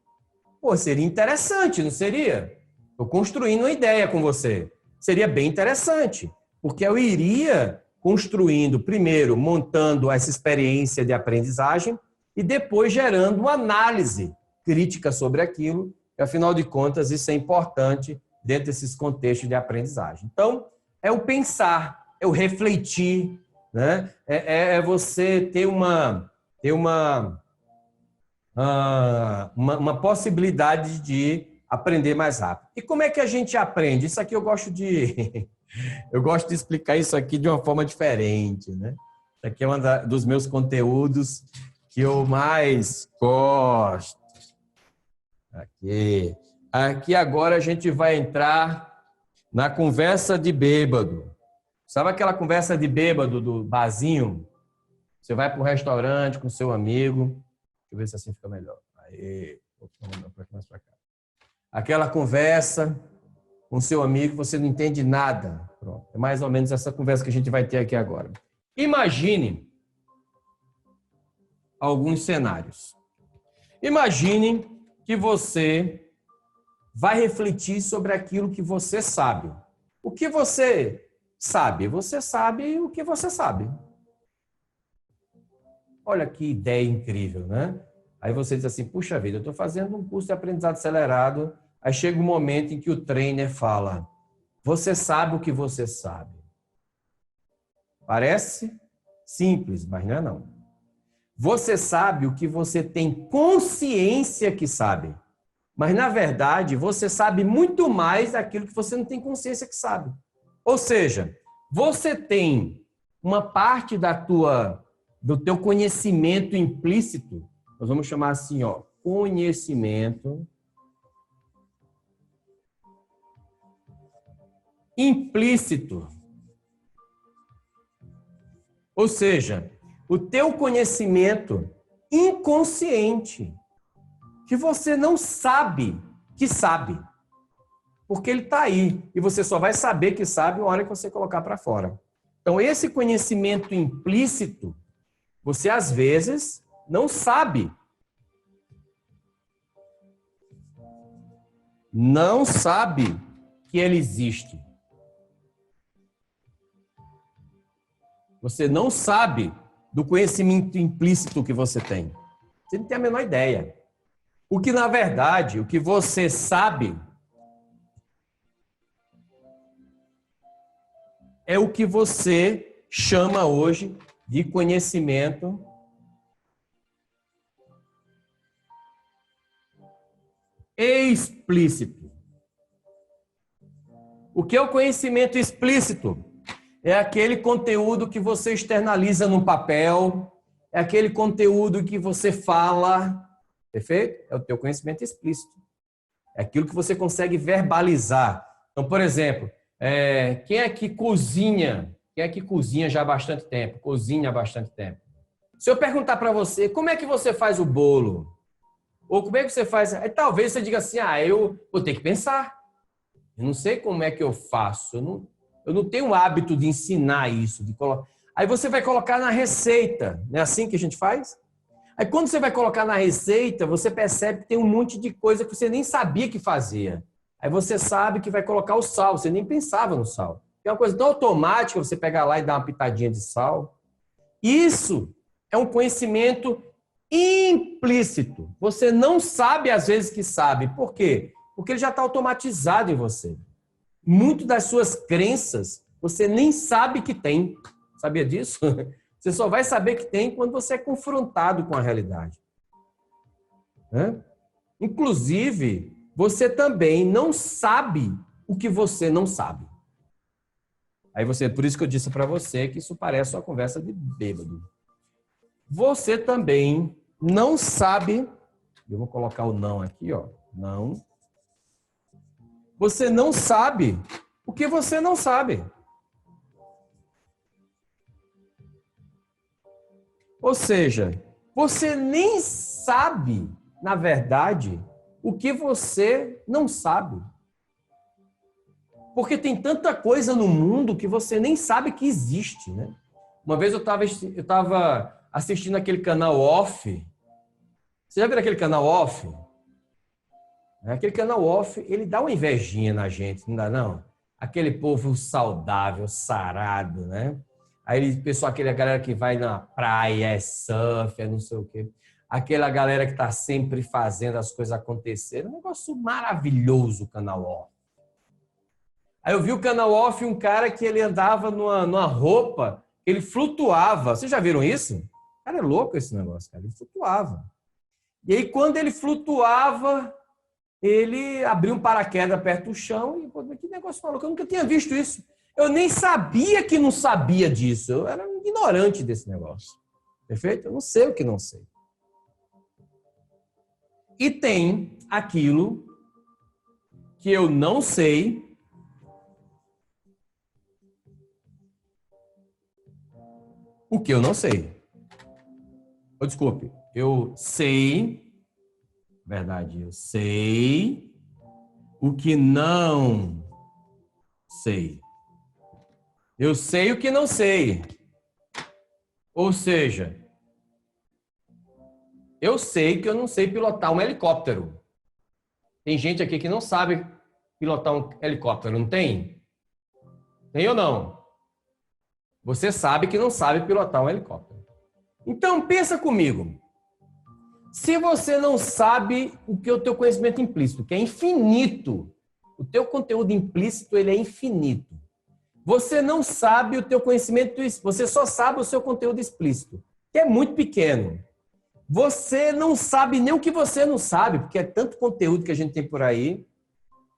Pô, seria interessante, não seria? Estou construindo uma ideia com você. Seria bem interessante, porque eu iria construindo, primeiro, montando essa experiência de aprendizagem e depois gerando uma análise crítica sobre aquilo, que, afinal de contas, isso é importante dentro desses contextos de aprendizagem. Então, é o pensar, é o refletir, né? É você ter uma possibilidade de aprender mais rápido. E como é que a gente aprende? Isso aqui eu gosto de explicar isso aqui de uma forma diferente, né? Isso aqui é um dos meus conteúdos que eu mais gosto. Aqui. Aqui agora a gente vai entrar na conversa de bêbado. Sabe aquela conversa de bêbado do barzinho? Você vai para um restaurante com seu amigo. Deixa eu ver se assim fica melhor. Aí, mais para cá. Aquela conversa com seu amigo, você não entende nada. Pronto. É mais ou menos essa conversa que a gente vai ter aqui agora. Imagine alguns cenários. Imagine que você vai refletir sobre aquilo que você sabe. O que você sabe? Você sabe o que você sabe. Olha que ideia incrível, né? Aí você diz assim, puxa vida, eu estou fazendo um curso de aprendizado acelerado, aí chega um momento em que o trainer fala, você sabe o que você sabe. Parece simples, mas não é não. Você sabe o que você tem consciência que sabe. Mas, na verdade, você sabe muito mais daquilo que você não tem consciência que sabe. Ou seja, você tem uma parte do teu conhecimento implícito, nós vamos chamar assim, ó, conhecimento implícito. Ou seja, o teu conhecimento inconsciente, que você não sabe que sabe, porque ele está aí, e você só vai saber que sabe na hora que você colocar para fora. Então, esse conhecimento implícito, você às vezes não sabe. Não sabe que ele existe. Você não sabe do conhecimento implícito que você tem. Você não tem a menor ideia. O que, na verdade, o que você sabe é o que você chama hoje de conhecimento explícito. O que é o conhecimento explícito? É aquele conteúdo que você externaliza no papel, é aquele conteúdo que você fala, perfeito? É o teu conhecimento explícito. É aquilo que você consegue verbalizar. Então, por exemplo, quem é que cozinha? Quem é que cozinha já há bastante tempo? Cozinha há bastante tempo. Se eu perguntar para você, como é que você faz o bolo? Ou como é que você faz? Aí, talvez você diga assim, eu vou ter que pensar. Eu não sei como é que eu faço. Eu não tenho o hábito de ensinar isso. Aí você vai colocar na receita. Não é assim que a gente faz? Aí quando você vai colocar na receita, você percebe que tem um monte de coisa que você nem sabia que fazia. Aí você sabe que vai colocar o sal. Você nem pensava no sal. É uma coisa tão automática você pegar lá e dar uma pitadinha de sal. Isso é um conhecimento implícito. Você não sabe às vezes que sabe. Por quê? Porque ele já está automatizado em você. Muito das suas crenças você nem sabe que tem. Sabia disso? Você só vai saber que tem quando você é confrontado com a realidade. Inclusive, você também não sabe o que você não sabe. Por isso que eu disse para você que isso parece uma conversa de bêbado. Você também não sabe, eu vou colocar o não aqui, ó, não. Você não sabe o que você não sabe. Ou seja, você nem sabe, na verdade, o que você não sabe. Porque tem tanta coisa no mundo que você nem sabe que existe, né? Uma vez eu estava assistindo aquele canal Off. Você já viu aquele canal Off? Aquele canal Off, ele dá uma invejinha na gente, não dá não? Aquele povo saudável, sarado, né? Aí, pessoal, aquela galera que vai na praia, surf, não sei o quê. Aquela galera que está sempre fazendo as coisas acontecerem. Um negócio maravilhoso o canal Off. Aí eu vi o canal Off, um cara que ele andava numa roupa, ele flutuava. Vocês já viram isso? Cara, é louco esse negócio, cara. Ele flutuava. E aí, quando ele flutuava, ele abriu um paraquedas perto do chão e, pô, que negócio maluco, eu nunca tinha visto isso. Eu nem sabia que não sabia disso. Eu era um ignorante desse negócio. Perfeito? Eu não sei o que não sei. E tem aquilo que eu não sei o que eu não sei. Oh, desculpe, eu sei, verdade, eu sei o que não sei. Eu sei o que não sei. Ou seja, eu sei que eu não sei pilotar um helicóptero. Tem gente aqui que não sabe pilotar um helicóptero, não tem? Tem ou não? Você sabe que não sabe pilotar um helicóptero. Então, pensa comigo. Se você não sabe o que é o teu conhecimento implícito, que é infinito, o teu conteúdo implícito ele é infinito. Você não sabe o teu conhecimento, você só sabe o seu conteúdo explícito, que é muito pequeno. Você não sabe nem o que você não sabe, porque é tanto conteúdo que a gente tem por aí.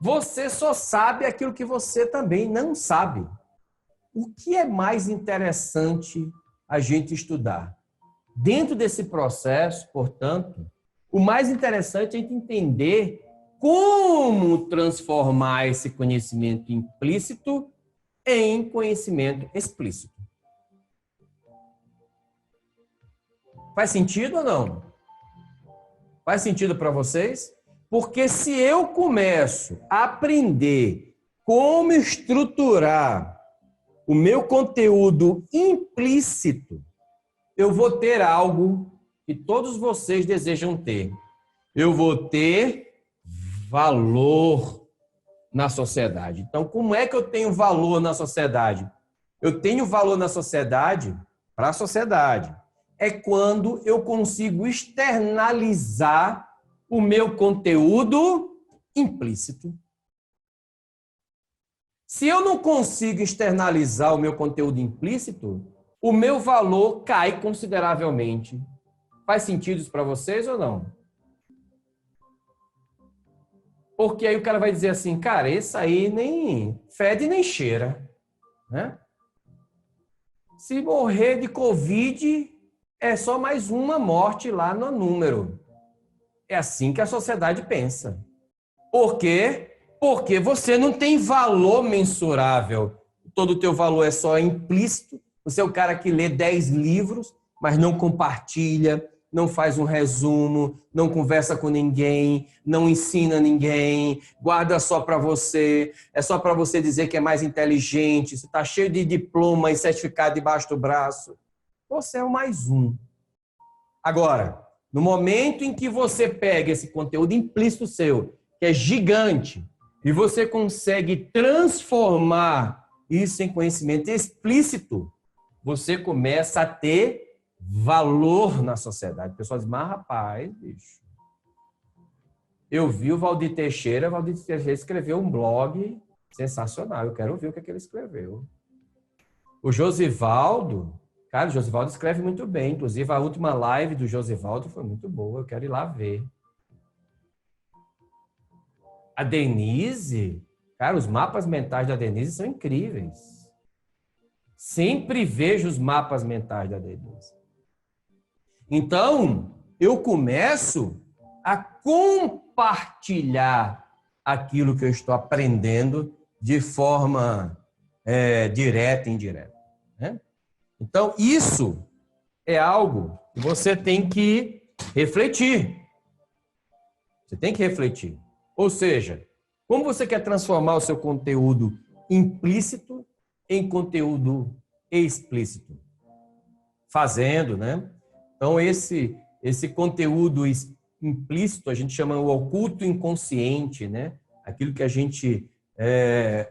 Você só sabe aquilo que você também não sabe. O que é mais interessante a gente estudar? Dentro desse processo, portanto, o mais interessante é a gente entender como transformar esse conhecimento implícito em conhecimento explícito. Faz sentido ou não? Faz sentido para vocês? Porque se eu começo a aprender como estruturar o meu conteúdo implícito, eu vou ter algo que todos vocês desejam ter. Eu vou ter valor na sociedade. Então, como é que eu tenho valor na sociedade? Eu tenho valor na sociedade para a sociedade. É quando eu consigo externalizar o meu conteúdo implícito. Se eu não consigo externalizar o meu conteúdo implícito, o meu valor cai consideravelmente. Faz sentido isso para vocês ou não? Porque aí o cara vai dizer assim, cara, esse aí nem fede nem cheira, né? Se morrer de Covid, é só mais uma morte lá no número. É assim que a sociedade pensa. Por quê? Porque você não tem valor mensurável. Todo o teu valor é só implícito. Você é o cara que lê 10 livros, mas não compartilha, não faz um resumo, não conversa com ninguém, não ensina ninguém, guarda só para você, é só para você dizer que é mais inteligente, você está cheio de diploma e certificado debaixo do braço. Você é o mais um. Agora, no momento em que você pega esse conteúdo implícito seu, que é gigante, e você consegue transformar isso em conhecimento explícito, você começa a ter valor na sociedade. O pessoal diz, mas rapaz, bicho, eu vi o Valdir Teixeira escreveu um blog sensacional, eu quero ver o que ele escreveu. O Josivaldo, cara, o Josivaldo escreve muito bem, inclusive a última live do Josivaldo foi muito boa, eu quero ir lá ver. A Denise, cara, os mapas mentais da Denise são incríveis. Sempre vejo os mapas mentais da Denise. Então, eu começo a compartilhar aquilo que eu estou aprendendo de forma direta e indireta, né? Então, isso é algo que você tem que refletir. Você tem que refletir. Ou seja, como você quer transformar o seu conteúdo implícito em conteúdo explícito? Fazendo, né? Então, esse conteúdo implícito, a gente chama o oculto inconsciente, né? Aquilo que a gente...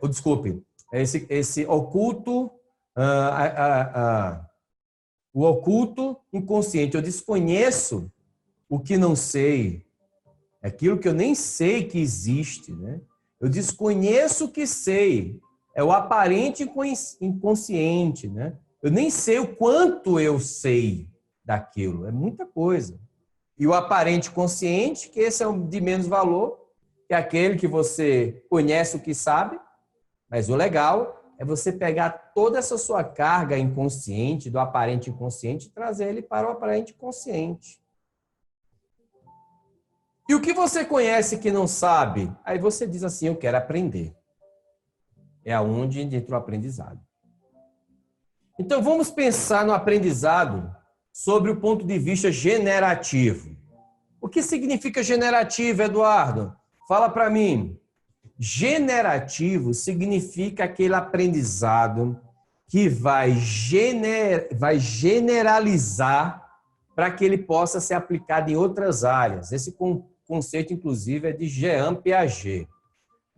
desculpe, esse oculto... o oculto inconsciente. Eu desconheço o que não sei. Aquilo que eu nem sei que existe, né? Eu desconheço o que sei. É o aparente inconsciente, né? Eu nem sei o quanto eu sei daquilo. É muita coisa. E o aparente consciente, que esse é o de menos valor, que é aquele que você conhece o que sabe, mas o legal é você pegar toda essa sua carga inconsciente, do aparente inconsciente, e trazer ele para o aparente consciente. E o que você conhece que não sabe? Aí você diz assim, eu quero aprender. É aonde entra o aprendizado. Então, vamos pensar no aprendizado sobre o ponto de vista generativo. O que significa generativo, Eduardo? Fala para mim. Generativo significa aquele aprendizado que vai generalizar para que ele possa ser aplicado em outras áreas. Esse conceito, inclusive, é de Jean Piaget.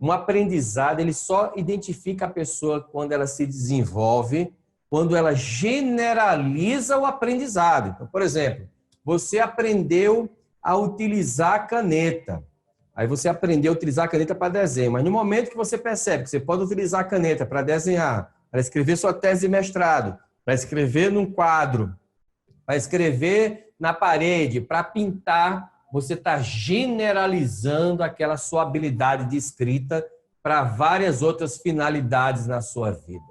Um aprendizado, ele só identifica a pessoa quando ela se desenvolve, quando ela generaliza o aprendizado. Então, por exemplo, você aprendeu a utilizar a caneta. Aí você aprendeu a utilizar a caneta para desenho, mas no momento que você percebe que você pode utilizar a caneta para desenhar, para escrever sua tese de mestrado, para escrever num quadro, para escrever na parede, para pintar, você está generalizando aquela sua habilidade de escrita para várias outras finalidades na sua vida.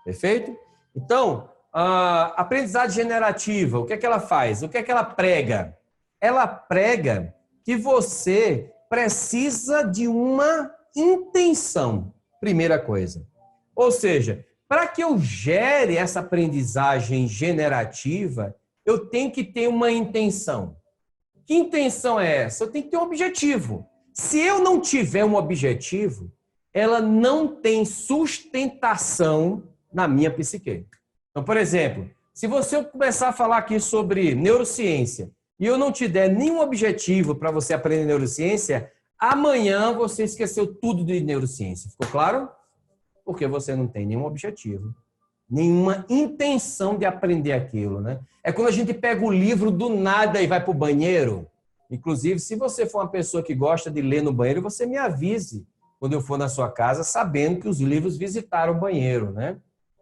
Perfeito? Então, a aprendizagem generativa, o que é que ela faz? O que é que ela prega? Ela prega que você precisa de uma intenção, primeira coisa. Ou seja, para que eu gere essa aprendizagem generativa, eu tenho que ter uma intenção. Que intenção é essa? Eu tenho que ter um objetivo. Se eu não tiver um objetivo, ela não tem sustentação na minha psique. Então, por exemplo, se você começar a falar aqui sobre neurociência e eu não te der nenhum objetivo para você aprender neurociência, amanhã você esqueceu tudo de neurociência. Ficou claro? Porque você não tem nenhum objetivo, nenhuma intenção de aprender aquilo, né? É quando a gente pega o livro do nada e vai para o banheiro. Inclusive, se você for uma pessoa que gosta de ler no banheiro, você me avise quando eu for na sua casa, sabendo que os livros visitaram o banheiro, né?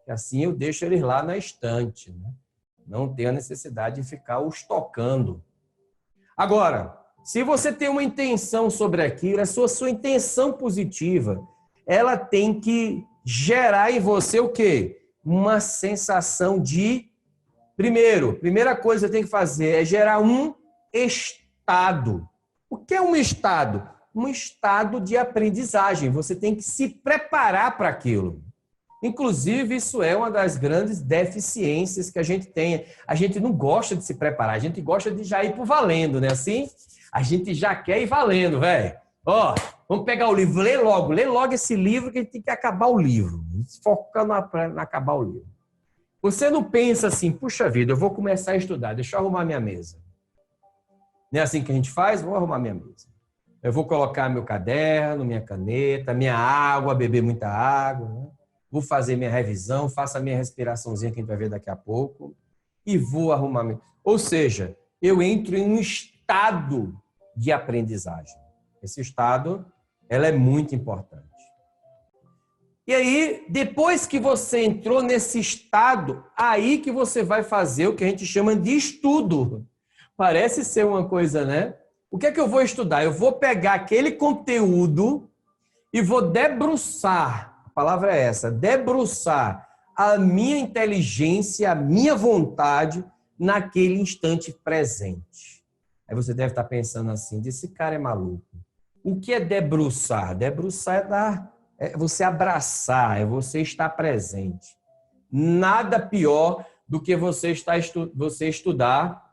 E assim eu deixo eles lá na estante, né? Não tenho a necessidade de ficar os tocando. Agora, se você tem uma intenção sobre aquilo, a sua intenção positiva, ela tem que gerar em você o quê? Uma sensação de... Primeira coisa que você tem que fazer é gerar um estado. O que é um estado? Um estado de aprendizagem. Você tem que se preparar para aquilo. Inclusive, isso é uma das grandes deficiências que a gente tem. A gente não gosta de se preparar, a gente gosta de já ir pro valendo, né? Assim, a gente já quer ir valendo, velho. Ó, vamos pegar o livro, lê logo esse livro que a gente tem que acabar o livro. Focando na acabar o livro. Você não pensa assim, puxa vida, eu vou começar a estudar, deixa eu arrumar minha mesa. Não é assim que a gente faz? Vou arrumar minha mesa. Eu vou colocar meu caderno, minha caneta, minha água, beber muita água, né? Vou fazer minha revisão, faço a minha respiraçãozinha que a gente vai ver daqui a pouco e vou arrumar. Ou seja, eu entro em um estado de aprendizagem. Esse estado, ela é muito importante. E aí, depois que você entrou nesse estado, aí que você vai fazer o que a gente chama de estudo. Parece ser uma coisa, né? O que é que eu vou estudar? Eu vou pegar aquele conteúdo e vou debruçar. A palavra é essa, debruçar a minha inteligência, a minha vontade naquele instante presente. Aí você deve estar pensando assim, esse cara é maluco. O que é debruçar? Debruçar é você abraçar, é você estar presente. Nada pior do que você estudar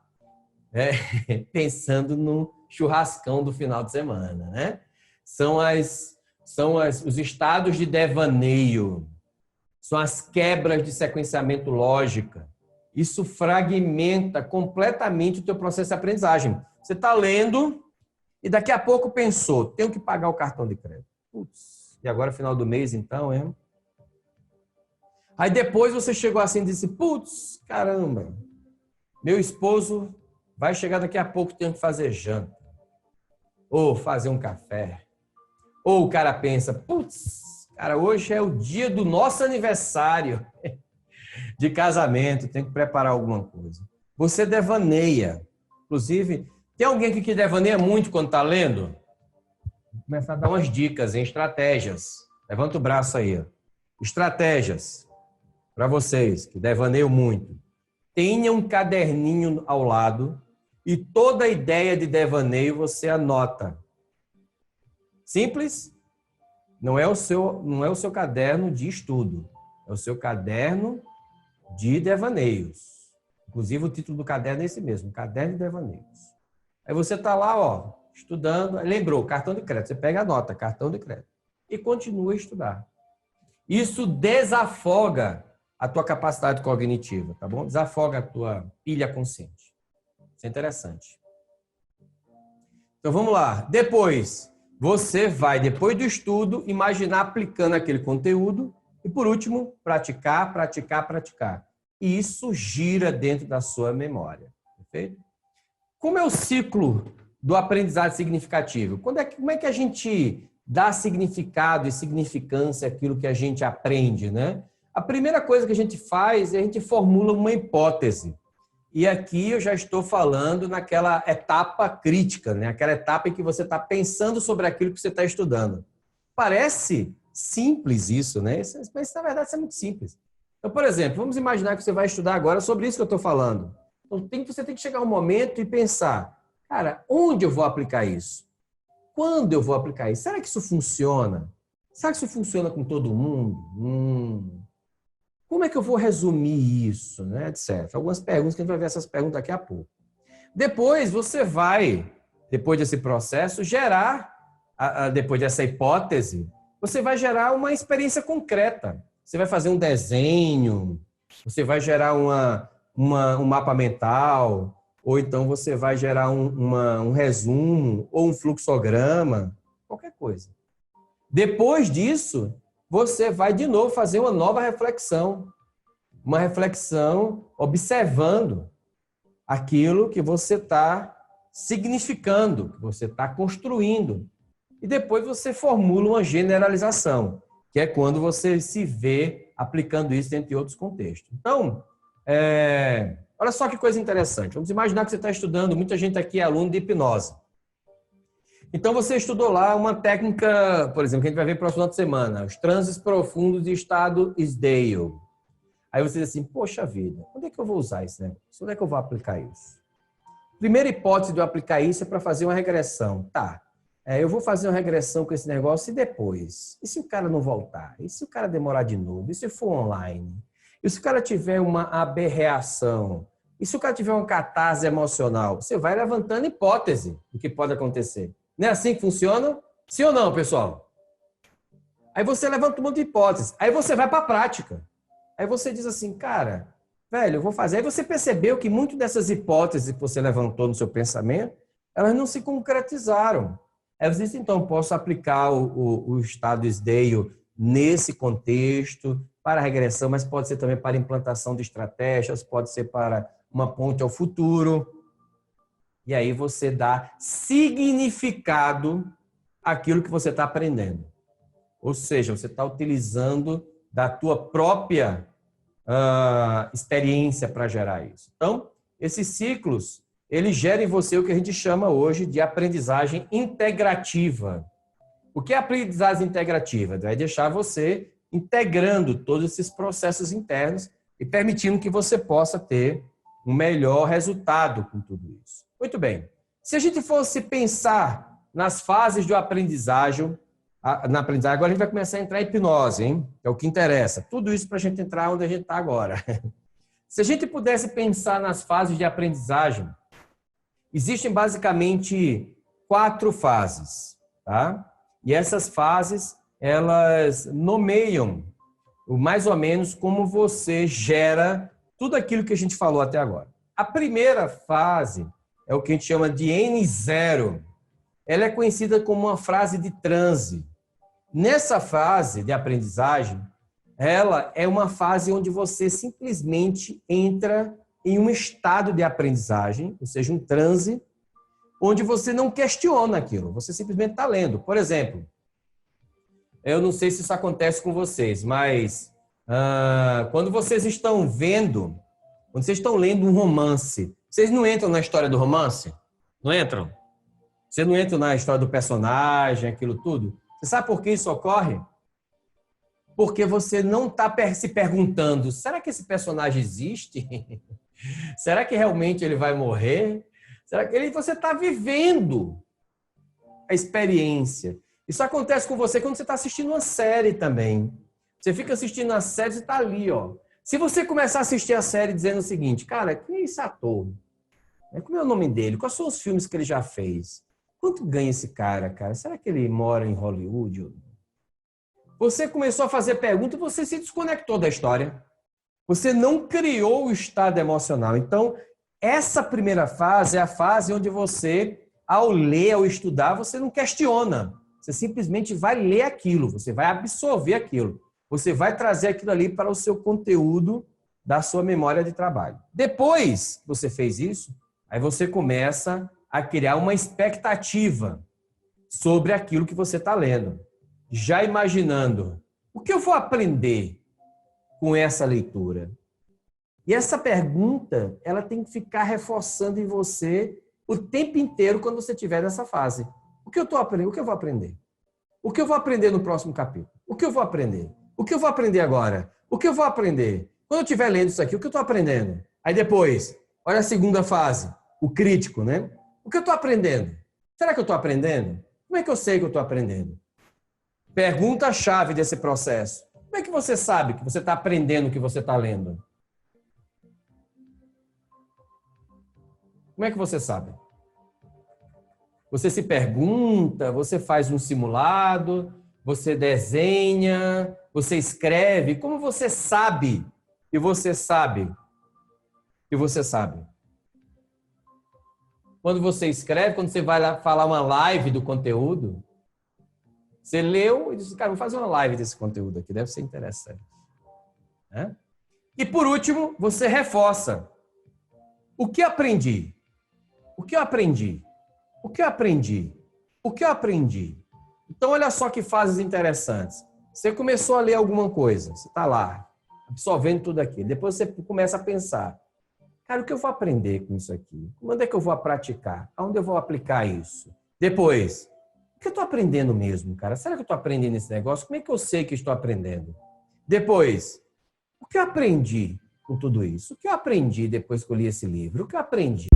pensando no churrascão do final de semana, né? São os estados de devaneio, são as quebras de sequenciamento lógico. Isso fragmenta completamente o teu processo de aprendizagem. Você está lendo e daqui a pouco pensou, tenho que pagar o cartão de crédito. Putz, e agora final do mês então, hein? Aí depois você chegou assim e disse, putz, caramba, meu esposo vai chegar daqui a pouco, tenho que fazer janta. Ou fazer um café. Ou o cara pensa, putz, cara, hoje é o dia do nosso aniversário de casamento, tem que preparar alguma coisa. Você devaneia. Inclusive, tem alguém aqui que devaneia muito quando está lendo? Vou começar a dar umas dicas, hein? Estratégias. Levanta o braço aí. Ó. Estratégias para vocês que devaneiam muito. Tenha um caderninho ao lado e toda ideia de devaneio você anota. Simples? Não é o seu caderno de estudo, é o seu caderno de devaneios. Inclusive o título do caderno é esse mesmo, Caderno de Devaneios. Aí você está lá, ó, estudando, lembrou, cartão de crédito, você pega a nota, cartão de crédito, e continua a estudar. Isso desafoga a tua capacidade cognitiva, tá bom? Desafoga a tua pilha consciente. Isso é interessante. Então vamos lá. Depois, você vai, depois do estudo, imaginar aplicando aquele conteúdo e, por último, praticar, praticar, praticar. E isso gira dentro da sua memória. Perfeito? Como é o ciclo do aprendizado significativo? Como é que a gente dá significado e significância àquilo que a gente aprende, né? A primeira coisa que a gente faz é a gente formula uma hipótese. E aqui eu já estou falando naquela etapa crítica, né? Aquela etapa em que você está pensando sobre aquilo que você está estudando. Parece simples isso, né? Mas na verdade isso é muito simples. Então, por exemplo, vamos imaginar que você vai estudar agora sobre isso que eu estou falando. Então, você tem que chegar um momento e pensar, cara, onde eu vou aplicar isso? Quando eu vou aplicar isso? Será que isso funciona? Será que isso funciona com todo mundo? Como é que eu vou resumir isso, né? Etc. Algumas perguntas que a gente vai ver essas perguntas daqui a pouco. Depois você vai, depois desse processo, gerar, depois dessa hipótese, você vai gerar uma experiência concreta. Você vai fazer um desenho, você vai gerar um mapa mental, ou então você vai gerar um resumo, ou um fluxograma, qualquer coisa. Depois disso, você vai de novo fazer uma nova reflexão. Uma reflexão observando aquilo que você está significando, que você está construindo. E depois você formula uma generalização, que é quando você se vê aplicando isso dentro de outros contextos. Então, olha só que coisa interessante. Vamos imaginar que você está estudando, muita gente aqui é aluno de hipnose. Então, você estudou lá uma técnica, por exemplo, que a gente vai ver no próximo final de semana, os transes profundos de estado Isdale. Aí você diz assim, poxa vida, onde é que eu vou usar isso, né? Onde é que eu vou aplicar isso? Primeira hipótese de eu aplicar isso é para fazer uma regressão. Tá, eu vou fazer uma regressão com esse negócio e depois? E se o cara não voltar? E se o cara demorar de novo? E se for online? E se o cara tiver uma aberração? E se o cara tiver uma catarse emocional? Você vai levantando hipótese do que pode acontecer. Não é assim que funciona? Sim ou não, pessoal? Aí você levanta um monte de hipóteses. Aí você vai para a prática. Aí você diz assim, cara, velho, eu vou fazer. Aí você percebeu que muitas dessas hipóteses que você levantou no seu pensamento, elas não se concretizaram. Aí você disse, então, posso aplicar o estado Isdale nesse contexto, para regressão, mas pode ser também para implantação de estratégias, pode ser para uma ponte ao futuro. E aí você dá significado àquilo que você está aprendendo. Ou seja, você está utilizando da tua própria experiência para gerar isso. Então, esses ciclos, eles geram em você o que a gente chama hoje de aprendizagem integrativa. O que é aprendizagem integrativa? Vai deixar você integrando todos esses processos internos e permitindo que você possa ter um melhor resultado com tudo isso. Muito bem. Se a gente fosse pensar nas fases do aprendizagem, agora a gente vai começar a entrar em hipnose, hein? É o que interessa. Tudo isso para a gente entrar onde a gente está agora. Se a gente pudesse pensar nas fases de aprendizagem, existem basicamente 4 fases, tá? E essas fases, elas nomeiam mais ou menos como você gera tudo aquilo que a gente falou até agora. A primeira fase é o que a gente chama de N0. Ela é conhecida como uma fase de transe. Nessa fase de aprendizagem, ela é uma fase onde você simplesmente entra em um estado de aprendizagem, ou seja, um transe, onde você não questiona aquilo, você simplesmente está lendo. Por exemplo, eu não sei se isso acontece com vocês, mas quando vocês estão vendo, quando vocês estão lendo um romance, vocês não entram na história do romance? Não entram? Vocês não entram na história do personagem, aquilo tudo? Você sabe por que isso ocorre? Porque você não está se perguntando, será que esse personagem existe? Será que realmente ele vai morrer? Será que você está vivendo a experiência? Isso acontece com você quando você está assistindo uma série também. Você fica assistindo a série, você está ali, ó. Se você começar a assistir a série dizendo o seguinte, cara, quem é esse ator? Como é o nome dele? Quais são os filmes que ele já fez? Quanto ganha esse cara? Será que ele mora em Hollywood? Você começou a fazer perguntas e você se desconectou da história. Você não criou o estado emocional. Então, essa primeira fase é a fase onde você, ao ler, ao estudar, você não questiona. Você simplesmente vai ler aquilo, você vai absorver aquilo. Você vai trazer aquilo ali para o seu conteúdo da sua memória de trabalho. Depois que você fez isso, aí você começa a criar uma expectativa sobre aquilo que você está lendo. Já imaginando, o que eu vou aprender com essa leitura? E essa pergunta, ela tem que ficar reforçando em você o tempo inteiro quando você estiver nessa fase. O que eu estou aprendendo? O que eu vou aprender? O que eu vou aprender no próximo capítulo? O que eu vou aprender? O que eu vou aprender agora? O que eu vou aprender? Quando eu estiver lendo isso aqui, o que eu estou aprendendo? Aí depois, olha a segunda fase, o crítico, né? O que eu estou aprendendo? Será que eu estou aprendendo? Como é que eu sei que eu estou aprendendo? Pergunta-chave desse processo. Como é que você sabe que você está aprendendo o que você está lendo? Como é que você sabe? Você se pergunta, você faz um simulado, você desenha, você escreve. Como você sabe que você sabe que você sabe? Quando você escreve, quando você vai lá falar uma live do conteúdo, você leu e disse, cara, vou fazer uma live desse conteúdo aqui, deve ser interessante. Né? E por último, você reforça. O que aprendi? O que eu aprendi? O que eu aprendi? O que eu aprendi? Então, olha só que fases interessantes. Você começou a ler alguma coisa, você está lá, absorvendo tudo aquilo. Depois você começa a pensar, cara, o que eu vou aprender com isso aqui? Onde é que eu vou praticar? Aonde eu vou aplicar isso? Depois, o que eu estou aprendendo mesmo, cara? Será que eu estou aprendendo esse negócio? Como é que eu sei que estou aprendendo? Depois, o que eu aprendi com tudo isso? O que eu aprendi depois que eu li esse livro? O que eu aprendi?